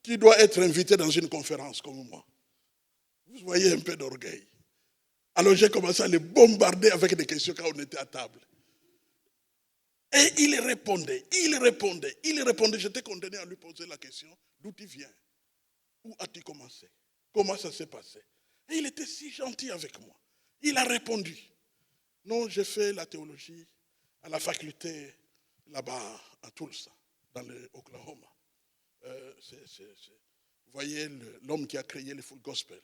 qui doit être invité dans une conférence comme moi. Vous voyez un peu d'orgueil. Alors j'ai commencé à le bombarder avec des questions quand on était à table. Et il répondait. J'étais condamné à lui poser la question, d'où tu viens? Où as-tu commencé? Comment ça s'est passé? Et il était si gentil avec moi. Il a répondu. Non, j'ai fait la théologie à la faculté là-bas à Tulsa, dans le Oklahoma. Vous voyez l'homme qui a créé le Full Gospel,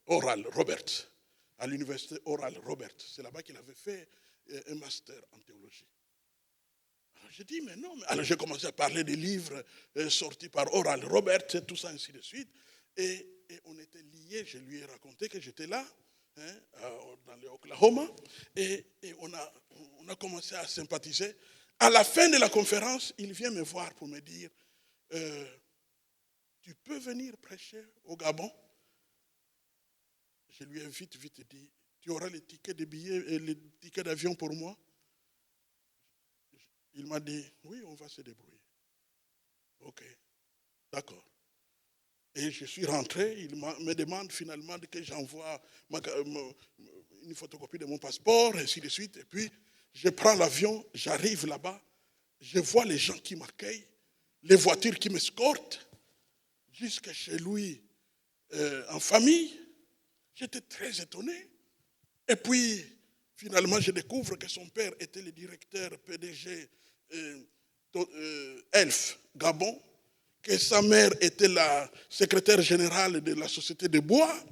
Oral Roberts, à l'université Oral Roberts. C'est là-bas qu'il avait fait un master en théologie. Alors j'ai dit, mais non. Alors j'ai commencé à parler des livres sortis par Oral Roberts et tout ça, ainsi de suite. Et on était liés. Je lui ai raconté que j'étais là, dans le Oklahoma. Et on a commencé à sympathiser. À la fin de la conférence, il vient me voir pour me dire, tu peux venir prêcher au Gabon? Je lui ai vite dit, tu auras les tickets de billets et les tickets d'avion pour moi? Il m'a dit, oui, on va se débrouiller. Ok, d'accord. Et je suis rentré, il me demande finalement que j'envoie une photocopie de mon passeport, ainsi de suite. Et puis, je prends l'avion, j'arrive là-bas, je vois les gens qui m'accueillent, les voitures qui m'escortent, jusqu'à chez lui, en famille. J'étais très étonné. Et puis, finalement, je découvre que son père était le directeur PDG Elf Gabon, que sa mère était la secrétaire générale de la Société de bois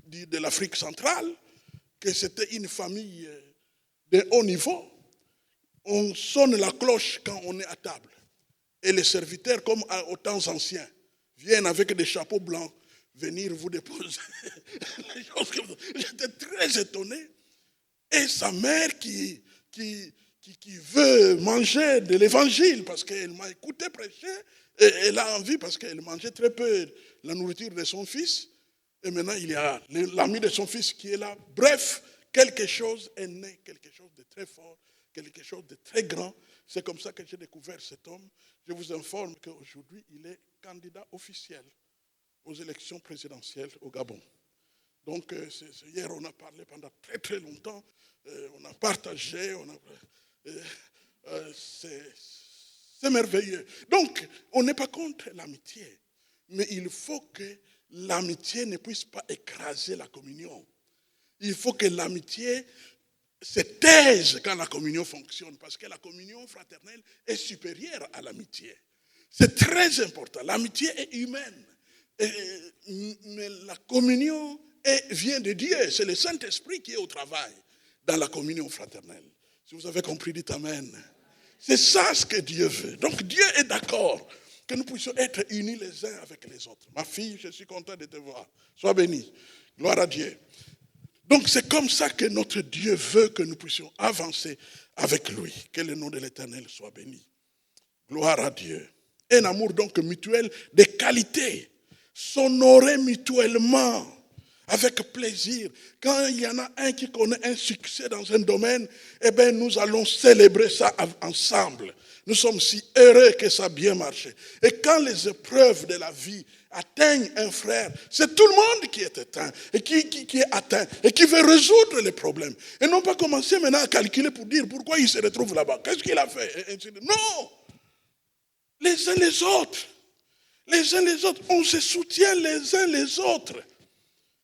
de l'Afrique centrale, que c'était une famille de haut niveau. On sonne la cloche quand on est à table. Et les serviteurs, comme aux temps anciens, viennent avec des chapeaux blancs venir vous déposer. J'étais très étonné. Et sa mère qui veut manger de l'évangile parce qu'elle m'a écouté prêcher, et elle a envie parce qu'elle mangeait très peu la nourriture de son fils. Et maintenant, il y a l'ami de son fils qui est là. Bref, quelque chose est né, quelque chose de très fort, quelque chose de très grand. C'est comme ça que j'ai découvert cet homme. Je vous informe qu'aujourd'hui, il est candidat officiel aux élections présidentielles au Gabon. Donc, hier, on a parlé pendant très très longtemps. On a partagé, c'est merveilleux. Donc, on n'est pas contre l'amitié, mais il faut que l'amitié ne puisse pas écraser la communion. Il faut que l'amitié se taise quand la communion fonctionne, parce que la communion fraternelle est supérieure à l'amitié. C'est très important. L'amitié est humaine, mais la communion vient de Dieu. C'est le Saint-Esprit qui est au travail dans la communion fraternelle. Si vous avez compris, dites Amen. C'est ça ce que Dieu veut. Donc Dieu est d'accord que nous puissions être unis les uns avec les autres. Ma fille, je suis content de te voir. Sois bénie. Gloire à Dieu. Donc c'est comme ça que notre Dieu veut que nous puissions avancer avec lui. Que le nom de l'Éternel soit béni. Gloire à Dieu. Un amour donc mutuel de qualité. S'honorer mutuellement. Avec plaisir. Quand il y en a un qui connaît un succès dans un domaine, eh bien, nous allons célébrer ça ensemble. Nous sommes si heureux que ça a bien marché. Et quand les épreuves de la vie atteignent un frère, c'est tout le monde qui est atteint et qui est atteint et qui veut résoudre les problèmes. Et non pas commencer maintenant à calculer pour dire pourquoi il se retrouve là-bas. Qu'est-ce qu'il a fait? Non! Les uns les autres. Les uns les autres. On se soutient les uns les autres.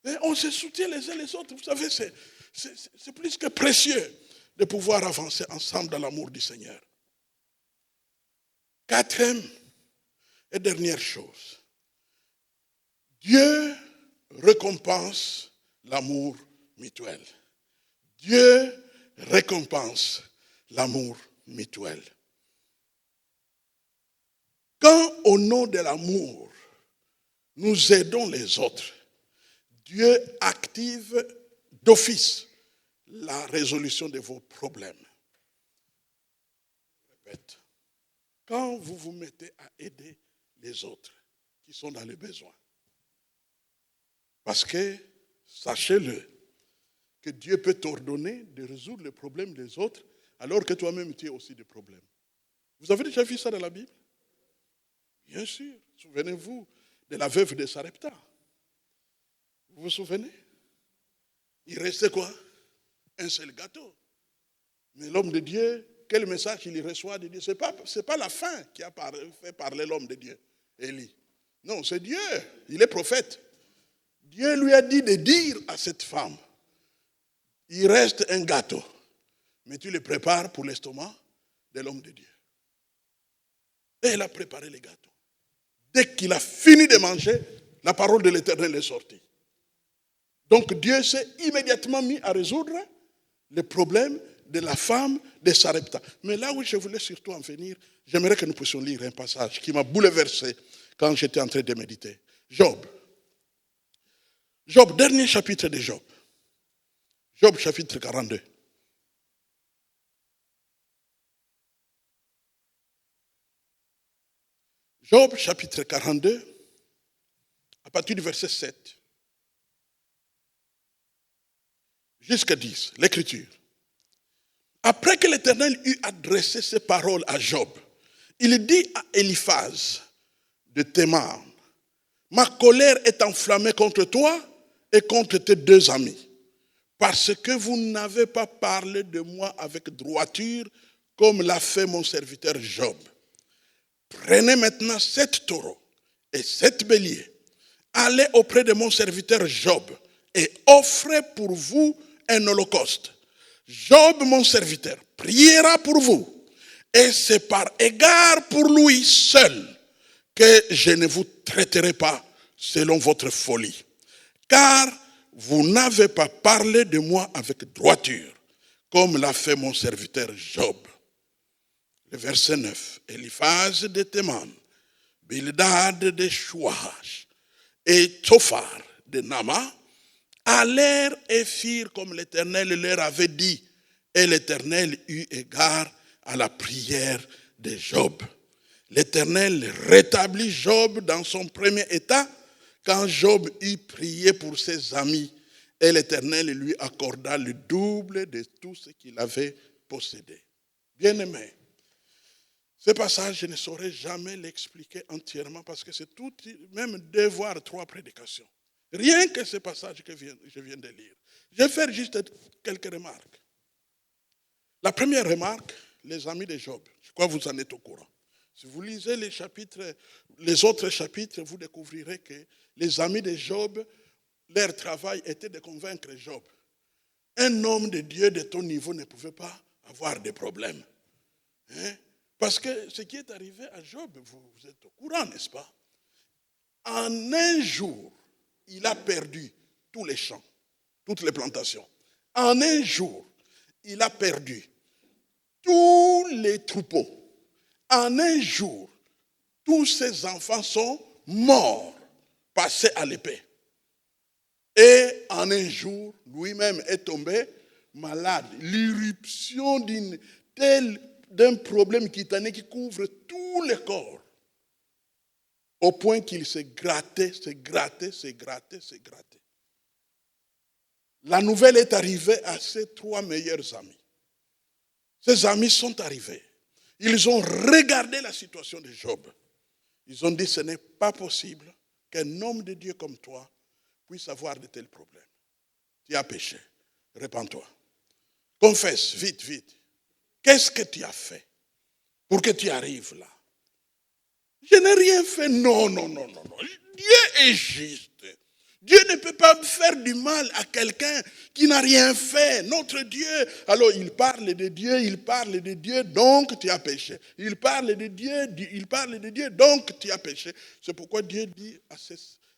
Et on se soutient les uns les autres. Vous savez, c'est plus que précieux de pouvoir avancer ensemble dans l'amour du Seigneur. Quatrième et dernière chose. Dieu récompense l'amour mutuel. Dieu récompense l'amour mutuel. Quand au nom de l'amour, nous aidons les autres, Dieu active d'office la résolution de vos problèmes. répète, quand vous vous mettez à aider les autres qui sont dans le besoin, parce que, sachez-le, que Dieu peut t'ordonner de résoudre les problèmes des autres alors que toi-même tu as aussi des problèmes. Vous avez déjà vu ça dans la Bible? Bien sûr. Souvenez-vous de la veuve de Sarepta. Vous vous souvenez? Il restait quoi? Un seul gâteau. Mais l'homme de Dieu, quel message il reçoit de Dieu? Ce n'est pas la faim qui a fait parler l'homme de Dieu, Élie. Non, c'est Dieu. Il est prophète. Dieu lui a dit de dire à cette femme, il reste un gâteau, mais tu le prépares pour l'estomac de l'homme de Dieu. Et elle a préparé le gâteau. Dès qu'il a fini de manger, la parole de l'Éternel est sortie. Donc Dieu s'est immédiatement mis à résoudre le problème de la femme de Sarepta. Mais là où je voulais surtout en venir, j'aimerais que nous puissions lire un passage qui m'a bouleversé quand j'étais en train de méditer. Job. Job, dernier chapitre de Job. Job chapitre 42. Job chapitre 42, à partir du verset 7 jusqu'à 10, l'écriture. Après que l'Éternel eut adressé ces paroles à Job, il dit à Eliphaz de Théman, ma colère est enflammée contre toi et contre tes deux amis, parce que vous n'avez pas parlé de moi avec droiture, comme l'a fait mon serviteur Job. Prenez maintenant 7 taureaux et 7 béliers. Allez auprès de mon serviteur Job et offrez pour vous un holocauste. Job, mon serviteur, priera pour vous. Et c'est par égard pour lui seul que je ne vous traiterai pas selon votre folie. Car vous n'avez pas parlé de moi avec droiture, comme l'a fait mon serviteur Job. Le verset 9. Eliphaz de Théman, Bildad de Chouach et Tsophar de Nama allèrent et firent comme l'Éternel leur avait dit. Et l'Éternel eut égard à la prière de Job. L'Éternel rétablit Job dans son premier état quand Job eut prié pour ses amis. Et l'Éternel lui accorda le double de tout ce qu'il avait possédé. Bien-aimé, ce passage, je ne saurais jamais l'expliquer entièrement parce que c'est tout, même 2 voire 3 prédications. Rien que ce passage que je viens de lire. Je vais faire juste quelques remarques. La première remarque, les amis de Job, je crois que vous en êtes au courant. Si vous lisez les autres chapitres, vous découvrirez que les amis de Job, leur travail était de convaincre Job. Un homme de Dieu de ton niveau ne pouvait pas avoir de problème. Parce que ce qui est arrivé à Job, vous êtes au courant, n'est-ce pas? En un jour, il a perdu tous les champs, toutes les plantations. En un jour, il a perdu tous les troupeaux. En un jour, tous ses enfants sont morts, passés à l'épée. Et en un jour, lui-même est tombé malade. L'irruption d'un problème cutané qui couvre tout le corps. Au point qu'il s'est gratté. La nouvelle est arrivée à ses 3 meilleurs amis. Ses amis sont arrivés. Ils ont regardé la situation de Job. Ils ont dit, ce n'est pas possible qu'un homme de Dieu comme toi puisse avoir de tels problèmes. Tu as péché. Répands-toi. Confesse, vite. Qu'est-ce que tu as fait pour que tu arrives là? Je n'ai rien fait. Non. Dieu est juste. Dieu ne peut pas faire du mal à quelqu'un qui n'a rien fait. Notre Dieu, alors il parle de Dieu, donc tu as péché. Il parle de Dieu, donc tu as péché. C'est pourquoi Dieu dit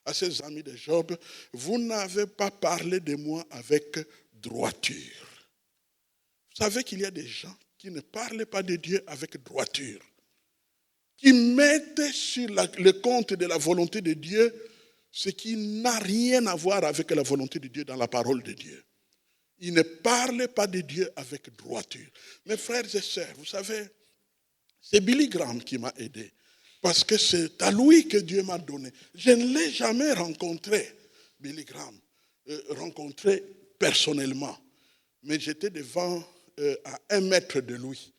à ses amis de Job, vous n'avez pas parlé de moi avec droiture. Vous savez qu'il y a des gens qui ne parlent pas de Dieu avec droiture, qui mettent sur le compte de la volonté de Dieu ce qui n'a rien à voir avec la volonté de Dieu dans la parole de Dieu. Ils ne parlent pas de Dieu avec droiture. Mes frères et sœurs, vous savez, C'est Billy Graham qui m'a aidé. Parce que c'est à lui que Dieu m'a donné. Je ne l'ai jamais rencontré, Billy Graham, rencontré personnellement. Mais j'étais devant, à 1 mètre de lui,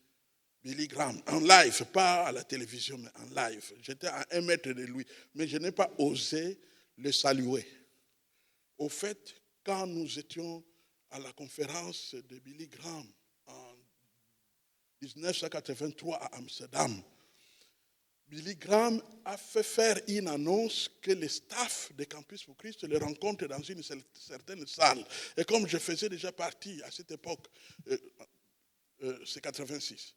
Billy Graham, en live, pas à la télévision, mais en live. J'étais à 1 mètre de lui, mais je n'ai pas osé le saluer. Au fait, quand nous étions à la conférence de Billy Graham en 1983 à Amsterdam, Billy Graham a fait faire une annonce que le staff de Campus pour Christ le rencontre dans une certaine salle. Et comme je faisais déjà partie à cette époque, c'est 86.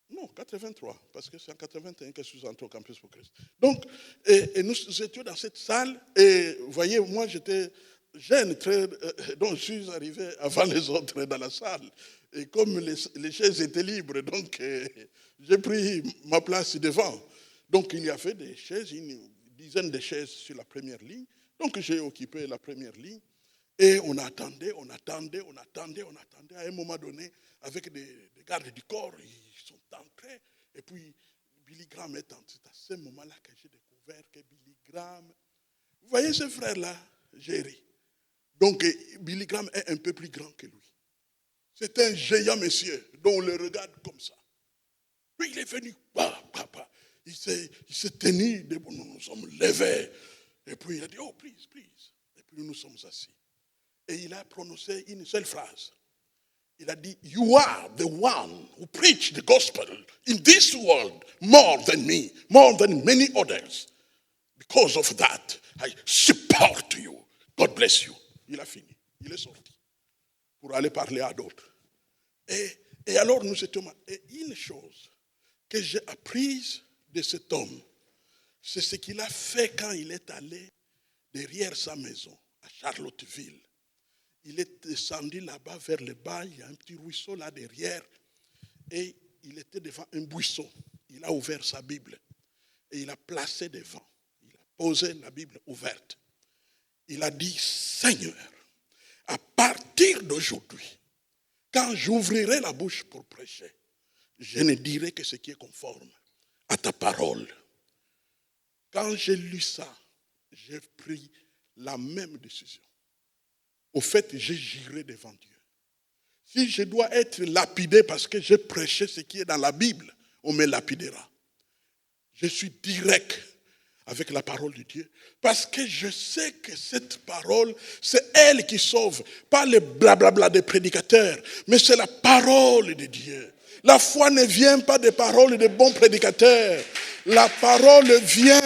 Non, 83, parce que c'est en 81 que je suis entré au Campus pour Christ. Donc, et nous étions dans cette salle, et vous voyez, moi j'étais jeune, donc je suis arrivé avant les autres dans la salle. Et comme les chaises étaient libres, donc j'ai pris ma place devant. Donc il y avait des chaises, une dizaine de chaises sur la première ligne. Donc j'ai occupé la première ligne. Et on attendait. À un moment donné, avec des gardes du corps, ils sont entrés. Et puis Billy Graham est entré. C'est à ce moment-là que j'ai découvert que Billy Graham... Vous voyez ce frère-là, Jerry. Donc Billy Graham est un peu plus grand que lui. C'est un géant monsieur dont on le regarde comme ça. Puis il est venu, il s'est tenu debout, nous nous sommes levés. Et puis il a dit, oh, please. Et puis nous nous sommes assis. Et il a prononcé une seule phrase. Il a dit, you are the one who preached the gospel in this world more than me, more than many others. Because of that, I support you. God bless you. Il a fini. Il est sorti pour aller parler à d'autres. Et alors nous étions... Et une chose que j'ai apprise de cet homme, c'est ce qu'il a fait quand il est allé derrière sa maison, à Charlottesville. Il est descendu là-bas vers le bas, il y a un petit ruisseau là derrière, et il était devant un buisson. Il a ouvert sa Bible, et il a placé devant. Il a posé la Bible ouverte. Il a dit, Seigneur, à partir d'aujourd'hui, quand j'ouvrirai la bouche pour prêcher, je ne dirai que ce qui est conforme à ta parole. Quand j'ai lu ça, j'ai pris la même décision. Au fait, j'ai juré devant Dieu. Si je dois être lapidé parce que j'ai prêché ce qui est dans la Bible, on me lapidera. Je suis direct avec la parole de Dieu. Parce que je sais que cette parole, c'est elle qui sauve. Pas le blablabla des prédicateurs, mais c'est la parole de Dieu. La foi ne vient pas des paroles de bons prédicateurs. La parole vient,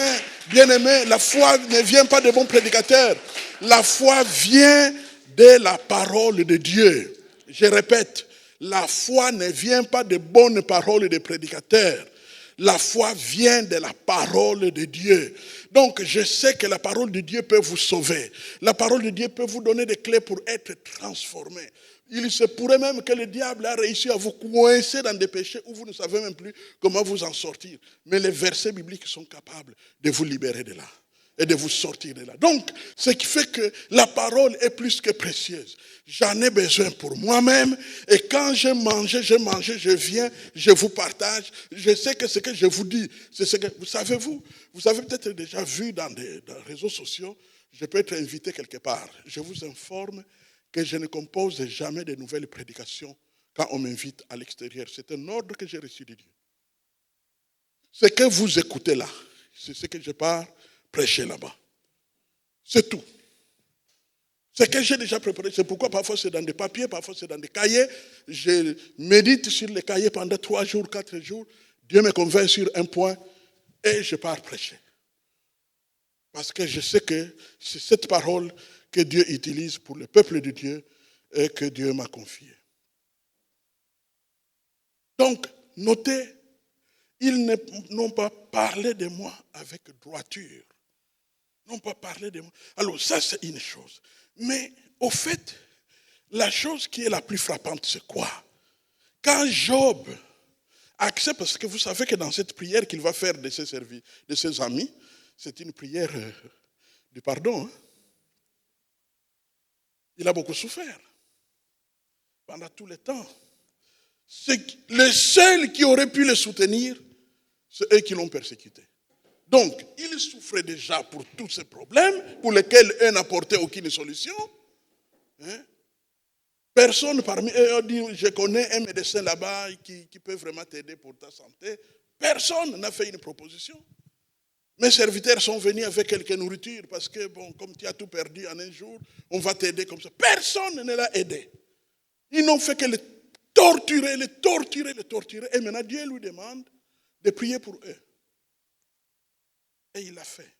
bien aimé, la foi ne vient pas des bons prédicateurs. La foi vient de la parole de Dieu. Je répète, la foi ne vient pas des bonnes paroles des prédicateurs. La foi vient de la parole de Dieu. Donc, je sais que la parole de Dieu peut vous sauver. La parole de Dieu peut vous donner des clés pour être transformé. Il se pourrait même que le diable a réussi à vous coincer dans des péchés où vous ne savez même plus comment vous en sortir. Mais les versets bibliques sont capables de vous libérer de là et de vous sortir de là. Donc, ce qui fait que la parole est plus que précieuse. J'en ai besoin pour moi-même. Et quand je mange, je viens, je vous partage. Je sais que ce que je vous dis, c'est ce que... Vous avez peut-être déjà vu dans les réseaux sociaux, je peux être invité quelque part. Je vous informe que je ne compose jamais de nouvelles prédications quand on m'invite à l'extérieur. C'est un ordre que j'ai reçu de Dieu. Ce que vous écoutez là, c'est ce que je pars prêcher là-bas. C'est tout. Ce que j'ai déjà préparé, c'est pourquoi parfois c'est dans des papiers, parfois c'est dans des cahiers. Je médite sur les cahiers pendant 3 jours, 4 jours. Dieu me convainc sur un point et je pars prêcher. Parce que je sais que c'est cette parole que Dieu utilise pour le peuple de Dieu et que Dieu m'a confiée. Donc, notez, ils n'ont pas parlé de moi avec droiture. Ils n'ont pas parlé de moi. Alors, ça, c'est une chose. Mais, au fait, la chose qui est la plus frappante, c'est quoi? Quand Job accepte, parce que vous savez que dans cette prière qu'il va faire de ses amis, c'est une prière de pardon. Hein? Il a beaucoup souffert pendant tout le temps. les seuls qui auraient pu le soutenir, c'est eux qui l'ont persécuté. Donc, il souffrait déjà pour tous ces problèmes, pour lesquels eux n'apportaient aucune solution. Personne parmi eux a dit, je connais un médecin là-bas qui peut vraiment t'aider pour ta santé. Personne n'a fait une proposition. Mes serviteurs sont venus avec quelques nourritures parce que, bon, comme tu as tout perdu en un jour, on va t'aider comme ça. Personne ne l'a aidé. Ils n'ont fait que le torturer. Et maintenant, Dieu lui demande de prier pour eux. Et il l'a fait.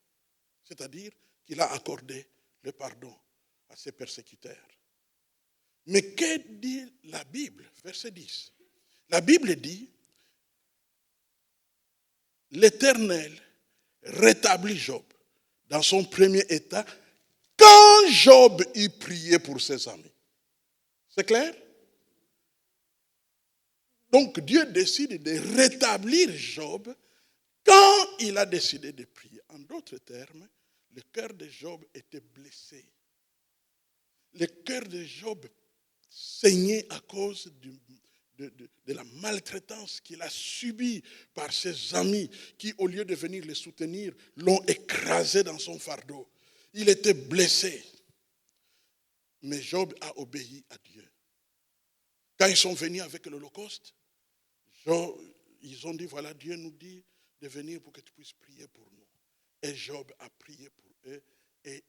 C'est-à-dire qu'il a accordé le pardon à ses persécuteurs. Mais que dit la Bible? Verset 10. La Bible dit, l'Éternel rétablit Job dans son premier état quand Job eut prié pour ses amis. C'est clair? Donc Dieu décide de rétablir Job quand il a décidé de prier. En d'autres termes, le cœur de Job était blessé. Le cœur de Job saignait à cause de la maltraitance qu'il a subie par ses amis qui, au lieu de venir le soutenir, l'ont écrasé dans son fardeau. Il était blessé. Mais Job a obéi à Dieu. Quand ils sont venus avec l'Holocauste, ils ont dit, voilà, Dieu nous dit de venir pour que tu puisses prier pour nous. Et Job a prié pour eux. Et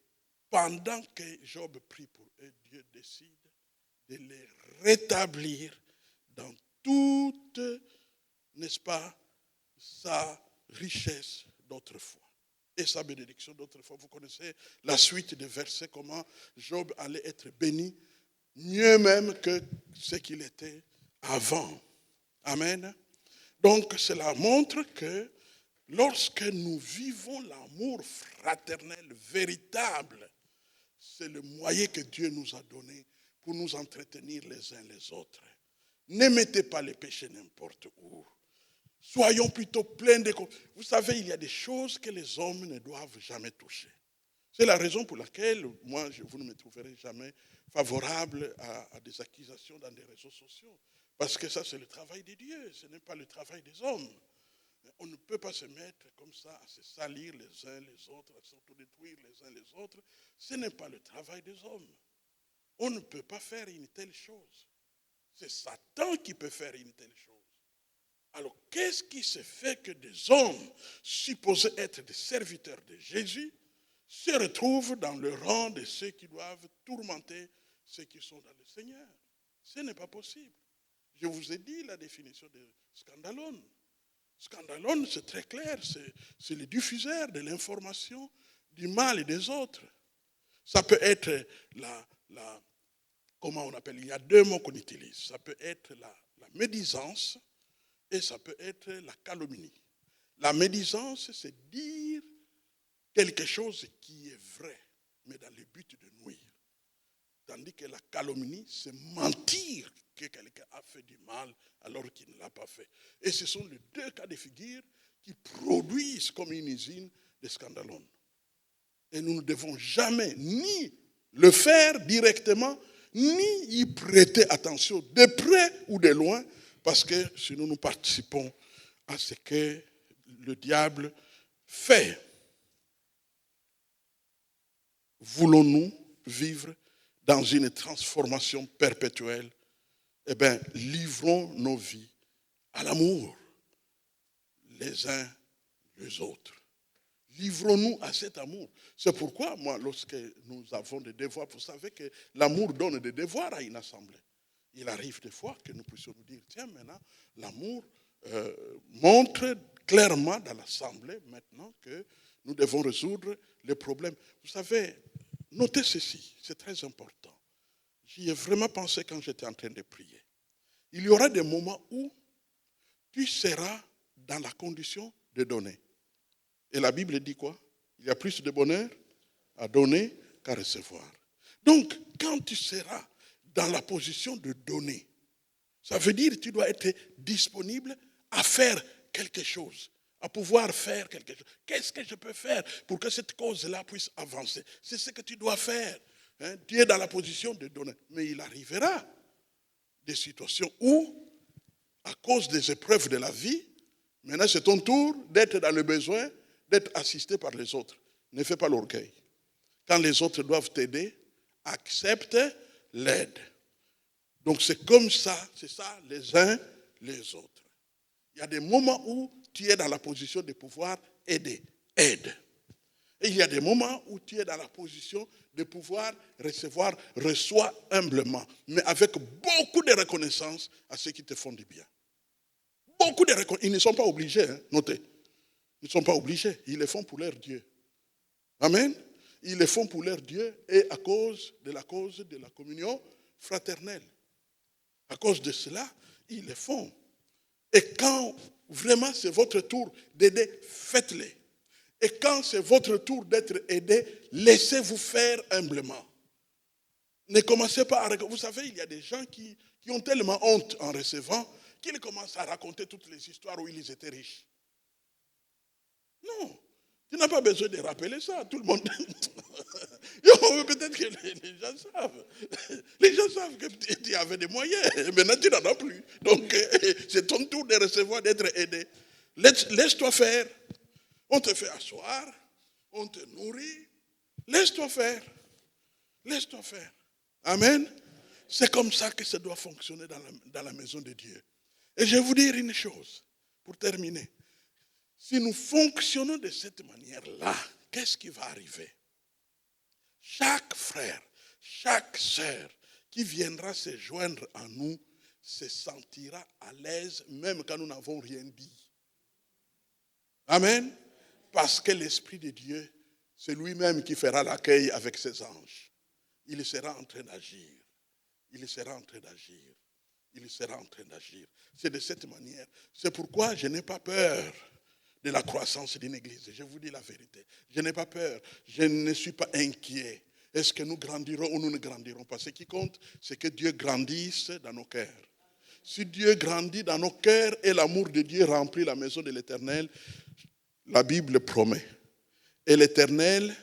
pendant que Job prie pour eux, Dieu décide de les rétablir dans toute, n'est-ce pas, sa richesse d'autrefois et sa bénédiction d'autrefois. Vous connaissez la suite des versets, comment Job allait être béni, mieux même que ce qu'il était avant. Amen. Donc cela montre que lorsque nous vivons l'amour fraternel véritable, c'est le moyen que Dieu nous a donné pour nous entretenir les uns les autres. Ne mettez pas les péchés n'importe où. Soyons plutôt pleins de... Vous savez, il y a des choses que les hommes ne doivent jamais toucher. C'est la raison pour laquelle, moi, vous ne me trouverez jamais favorable à des accusations dans des réseaux sociaux. Parce que ça, c'est le travail de Dieu, ce n'est pas le travail des hommes. On ne peut pas se mettre comme ça à se salir les uns les autres, à s'autodétruire les uns les autres. Ce n'est pas le travail des hommes. On ne peut pas faire une telle chose. C'est Satan qui peut faire une telle chose. Alors, qu'est-ce qui se fait que des hommes supposés être des serviteurs de Jésus se retrouvent dans le rang de ceux qui doivent tourmenter ceux qui sont dans le Seigneur? Ce n'est pas possible. Je vous ai dit la définition de scandalone. Scandalone, c'est très clair, c'est le diffuseur de l'information du mal et des autres. Ça peut être comment on appelle, il y a deux mots qu'on utilise. Ça peut être la médisance et ça peut être la calomnie. La médisance, c'est dire quelque chose qui est vrai, mais dans le but de nuire. Tandis que la calomnie, c'est mentir que quelqu'un a fait du mal alors qu'il ne l'a pas fait. Et ce sont les deux cas de figure qui produisent comme une usine de scandalone. Et nous ne devons jamais ni le faire directement, ni y prêter attention de près ou de loin, parce que sinon nous participons à ce que le diable fait. Voulons-nous vivre dans une transformation perpétuelle? Eh bien, livrons nos vies à l'amour, les uns les autres. Livrons-nous à cet amour. C'est pourquoi, moi, lorsque nous avons des devoirs, vous savez que l'amour donne des devoirs à une assemblée. Il arrive des fois que nous puissions nous dire, tiens, maintenant, l'amour montre clairement dans l'assemblée, maintenant, que nous devons résoudre les problèmes. Vous savez, notez ceci, c'est très important. J'y ai vraiment pensé quand j'étais en train de prier. Il y aura des moments où tu seras dans la condition de donner. Et la Bible dit quoi? Il y a plus de bonheur à donner qu'à recevoir. Donc, quand tu seras dans la position de donner, ça veut dire que tu dois être disponible à faire quelque chose, à pouvoir faire quelque chose. Qu'est-ce que je peux faire pour que cette cause-là puisse avancer? C'est ce que tu dois faire. Hein? Tu es dans la position de donner. Mais il arrivera des situations où à cause des épreuves de la vie, maintenant c'est ton tour d'être dans le besoin, d'être assisté par les autres. Ne fais pas l'orgueil. Quand les autres doivent t'aider, accepte l'aide. Donc c'est comme ça, c'est ça les uns les autres. Il y a des moments où tu es dans la position de pouvoir aider. Aide. Et il y a des moments où tu es dans la position de pouvoir recevoir, reçois humblement, mais avec beaucoup de reconnaissance à ceux qui te font du bien. Beaucoup de reconnaissance. Ils ne sont pas obligés, notez. Ils ne sont pas obligés. Ils le font pour leur Dieu. Amen. Ils le font pour leur Dieu et à cause de la communion fraternelle. À cause de cela, ils le font. Et quand vraiment c'est votre tour d'aider, faites-le. Et quand c'est votre tour d'être aidé, laissez-vous faire humblement. Ne commencez pas à... Vous savez, il y a des gens qui ont tellement honte en recevant qu'ils commencent à raconter toutes les histoires où ils étaient riches. Non, tu n'as pas besoin de rappeler ça. Tout le monde... Peut-être que les gens savent. Les gens savent que tu avais des moyens. Maintenant, tu n'en as plus. Donc, c'est ton tour de recevoir, d'être aidé. Laisse-toi faire. On te fait asseoir, on te nourrit. Laisse-toi faire. Laisse-toi faire. Amen. C'est comme ça que ça doit fonctionner dans la maison de Dieu. Et je vais vous dire une chose, pour terminer. Si nous fonctionnons de cette manière-là, qu'est-ce qui va arriver? Chaque frère, chaque sœur qui viendra se joindre à nous se sentira à l'aise même quand nous n'avons rien dit. Amen. Parce que l'Esprit de Dieu, c'est lui-même qui fera l'accueil avec ses anges. Il sera en train d'agir. Il sera en train d'agir. Il sera en train d'agir. C'est de cette manière. C'est pourquoi je n'ai pas peur de la croissance d'une église. Je vous dis la vérité. Je n'ai pas peur. Je ne suis pas inquiet. Est-ce que nous grandirons ou nous ne grandirons pas? Ce qui compte, c'est que Dieu grandisse dans nos cœurs. Si Dieu grandit dans nos cœurs et l'amour de Dieu remplit la maison de l'Éternel, la Bible promet. Et l'Éternel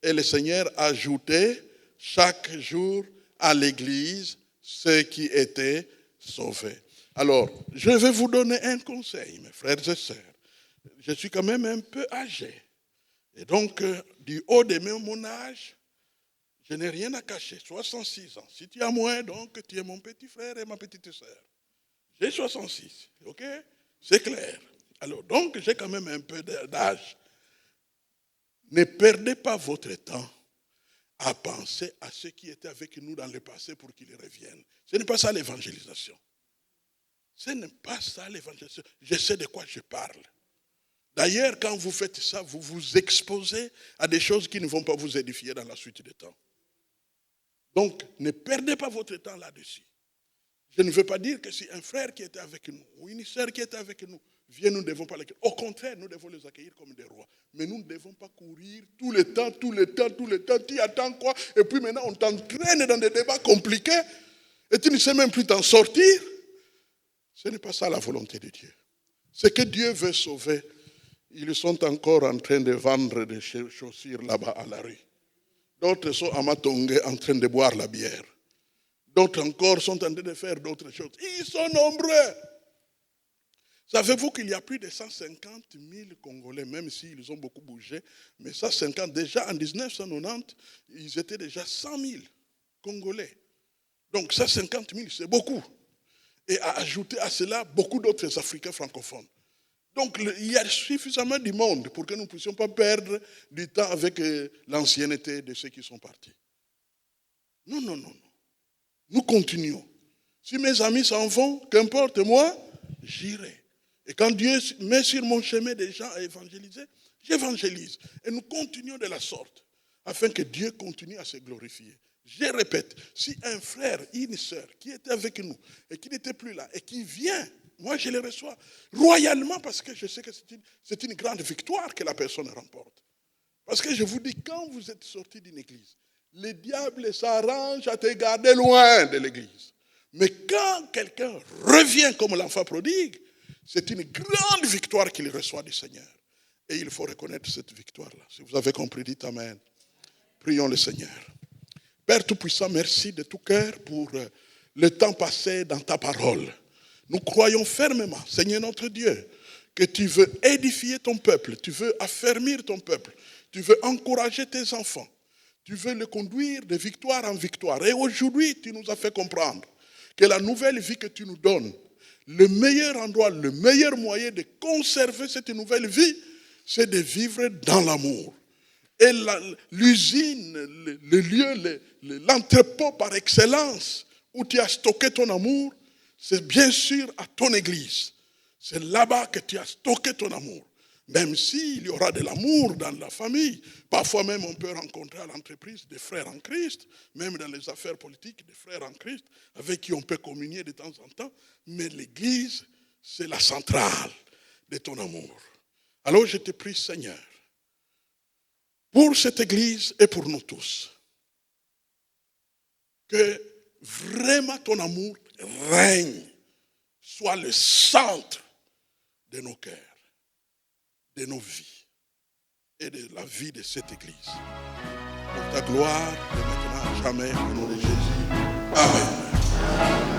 et le Seigneur ajoutaient chaque jour à l'église ceux qui étaient sauvés. Alors, je vais vous donner un conseil, mes frères et sœurs. Je suis quand même un peu âgé. Et donc, du haut de mon âge, je n'ai rien à cacher. 66 ans. Si tu as moins, donc tu es mon petit frère et ma petite sœur. J'ai 66, ok? C'est clair. Alors, donc, j'ai quand même un peu d'âge. Ne perdez pas votre temps à penser à ceux qui étaient avec nous dans le passé pour qu'ils reviennent. Ce n'est pas ça l'évangélisation. Ce n'est pas ça l'évangélisation. Je sais de quoi je parle. D'ailleurs, quand vous faites ça, vous vous exposez à des choses qui ne vont pas vous édifier dans la suite des temps. Donc, ne perdez pas votre temps là-dessus. Je ne veux pas dire que si un frère qui était avec nous, ou une sœur qui était avec nous, vient, nous ne devons pas les accueillir. Au contraire, nous devons les accueillir comme des rois. Mais nous ne devons pas courir tout le temps. Tu attends quoi? Et puis maintenant, on t'entraîne dans des débats compliqués et tu ne sais même plus t'en sortir. Ce n'est pas ça la volonté de Dieu. Ce que Dieu veut sauver, ils sont encore en train de vendre des chaussures là-bas à la rue. D'autres sont à Matongue en train de boire la bière. D'autres encore sont en train de faire d'autres choses. Ils sont nombreux. Savez-vous qu'il y a plus de 150 000 Congolais, même s'ils ont beaucoup bougé, mais 150, déjà en 1990, ils étaient déjà 100 000 Congolais. Donc 150 000, c'est beaucoup. Et à ajouter à cela, beaucoup d'autres Africains francophones. Donc il y a suffisamment du monde pour que nous ne puissions pas perdre du temps avec l'ancienneté de ceux qui sont partis. Non. Nous continuons. Si mes amis s'en vont, qu'importe moi, j'irai. Et quand Dieu met sur mon chemin des gens à évangéliser, j'évangélise. Et nous continuons de la sorte, afin que Dieu continue à se glorifier. Je répète, si un frère, une sœur qui était avec nous et qui n'était plus là et qui vient, moi je les reçois royalement parce que je sais que c'est une grande victoire que la personne remporte. Parce que je vous dis, quand vous êtes sorti d'une église, le diable s'arrange à te garder loin de l'église. Mais quand quelqu'un revient comme l'enfant prodigue, c'est une grande victoire qu'il reçoit du Seigneur. Et il faut reconnaître cette victoire-là. Si vous avez compris, dites Amen. Prions le Seigneur. Père Tout-Puissant, merci de tout cœur pour le temps passé dans ta parole. Nous croyons fermement, Seigneur notre Dieu, que tu veux édifier ton peuple, tu veux affermir ton peuple, tu veux encourager tes enfants, tu veux les conduire de victoire en victoire. Et aujourd'hui, tu nous as fait comprendre que la nouvelle vie que tu nous donnes, le meilleur endroit, le meilleur moyen de conserver cette nouvelle vie, c'est de vivre dans l'amour. Et l'usine, le lieu, l'entrepôt par excellence où tu as stocké ton amour, c'est bien sûr à ton église. C'est là-bas que tu as stocké ton amour. Même s'il y aura de l'amour dans la famille, parfois même on peut rencontrer à l'entreprise des frères en Christ, même dans les affaires politiques, des frères en Christ, avec qui on peut communier de temps en temps, mais l'église, c'est la centrale de ton amour. Alors je te prie, Seigneur, pour cette église et pour nous tous, que vraiment ton amour règne, soit le centre de nos cœurs, de nos vies et de la vie de cette église. Pour ta gloire, de maintenant à jamais, au nom de Jésus. Amen.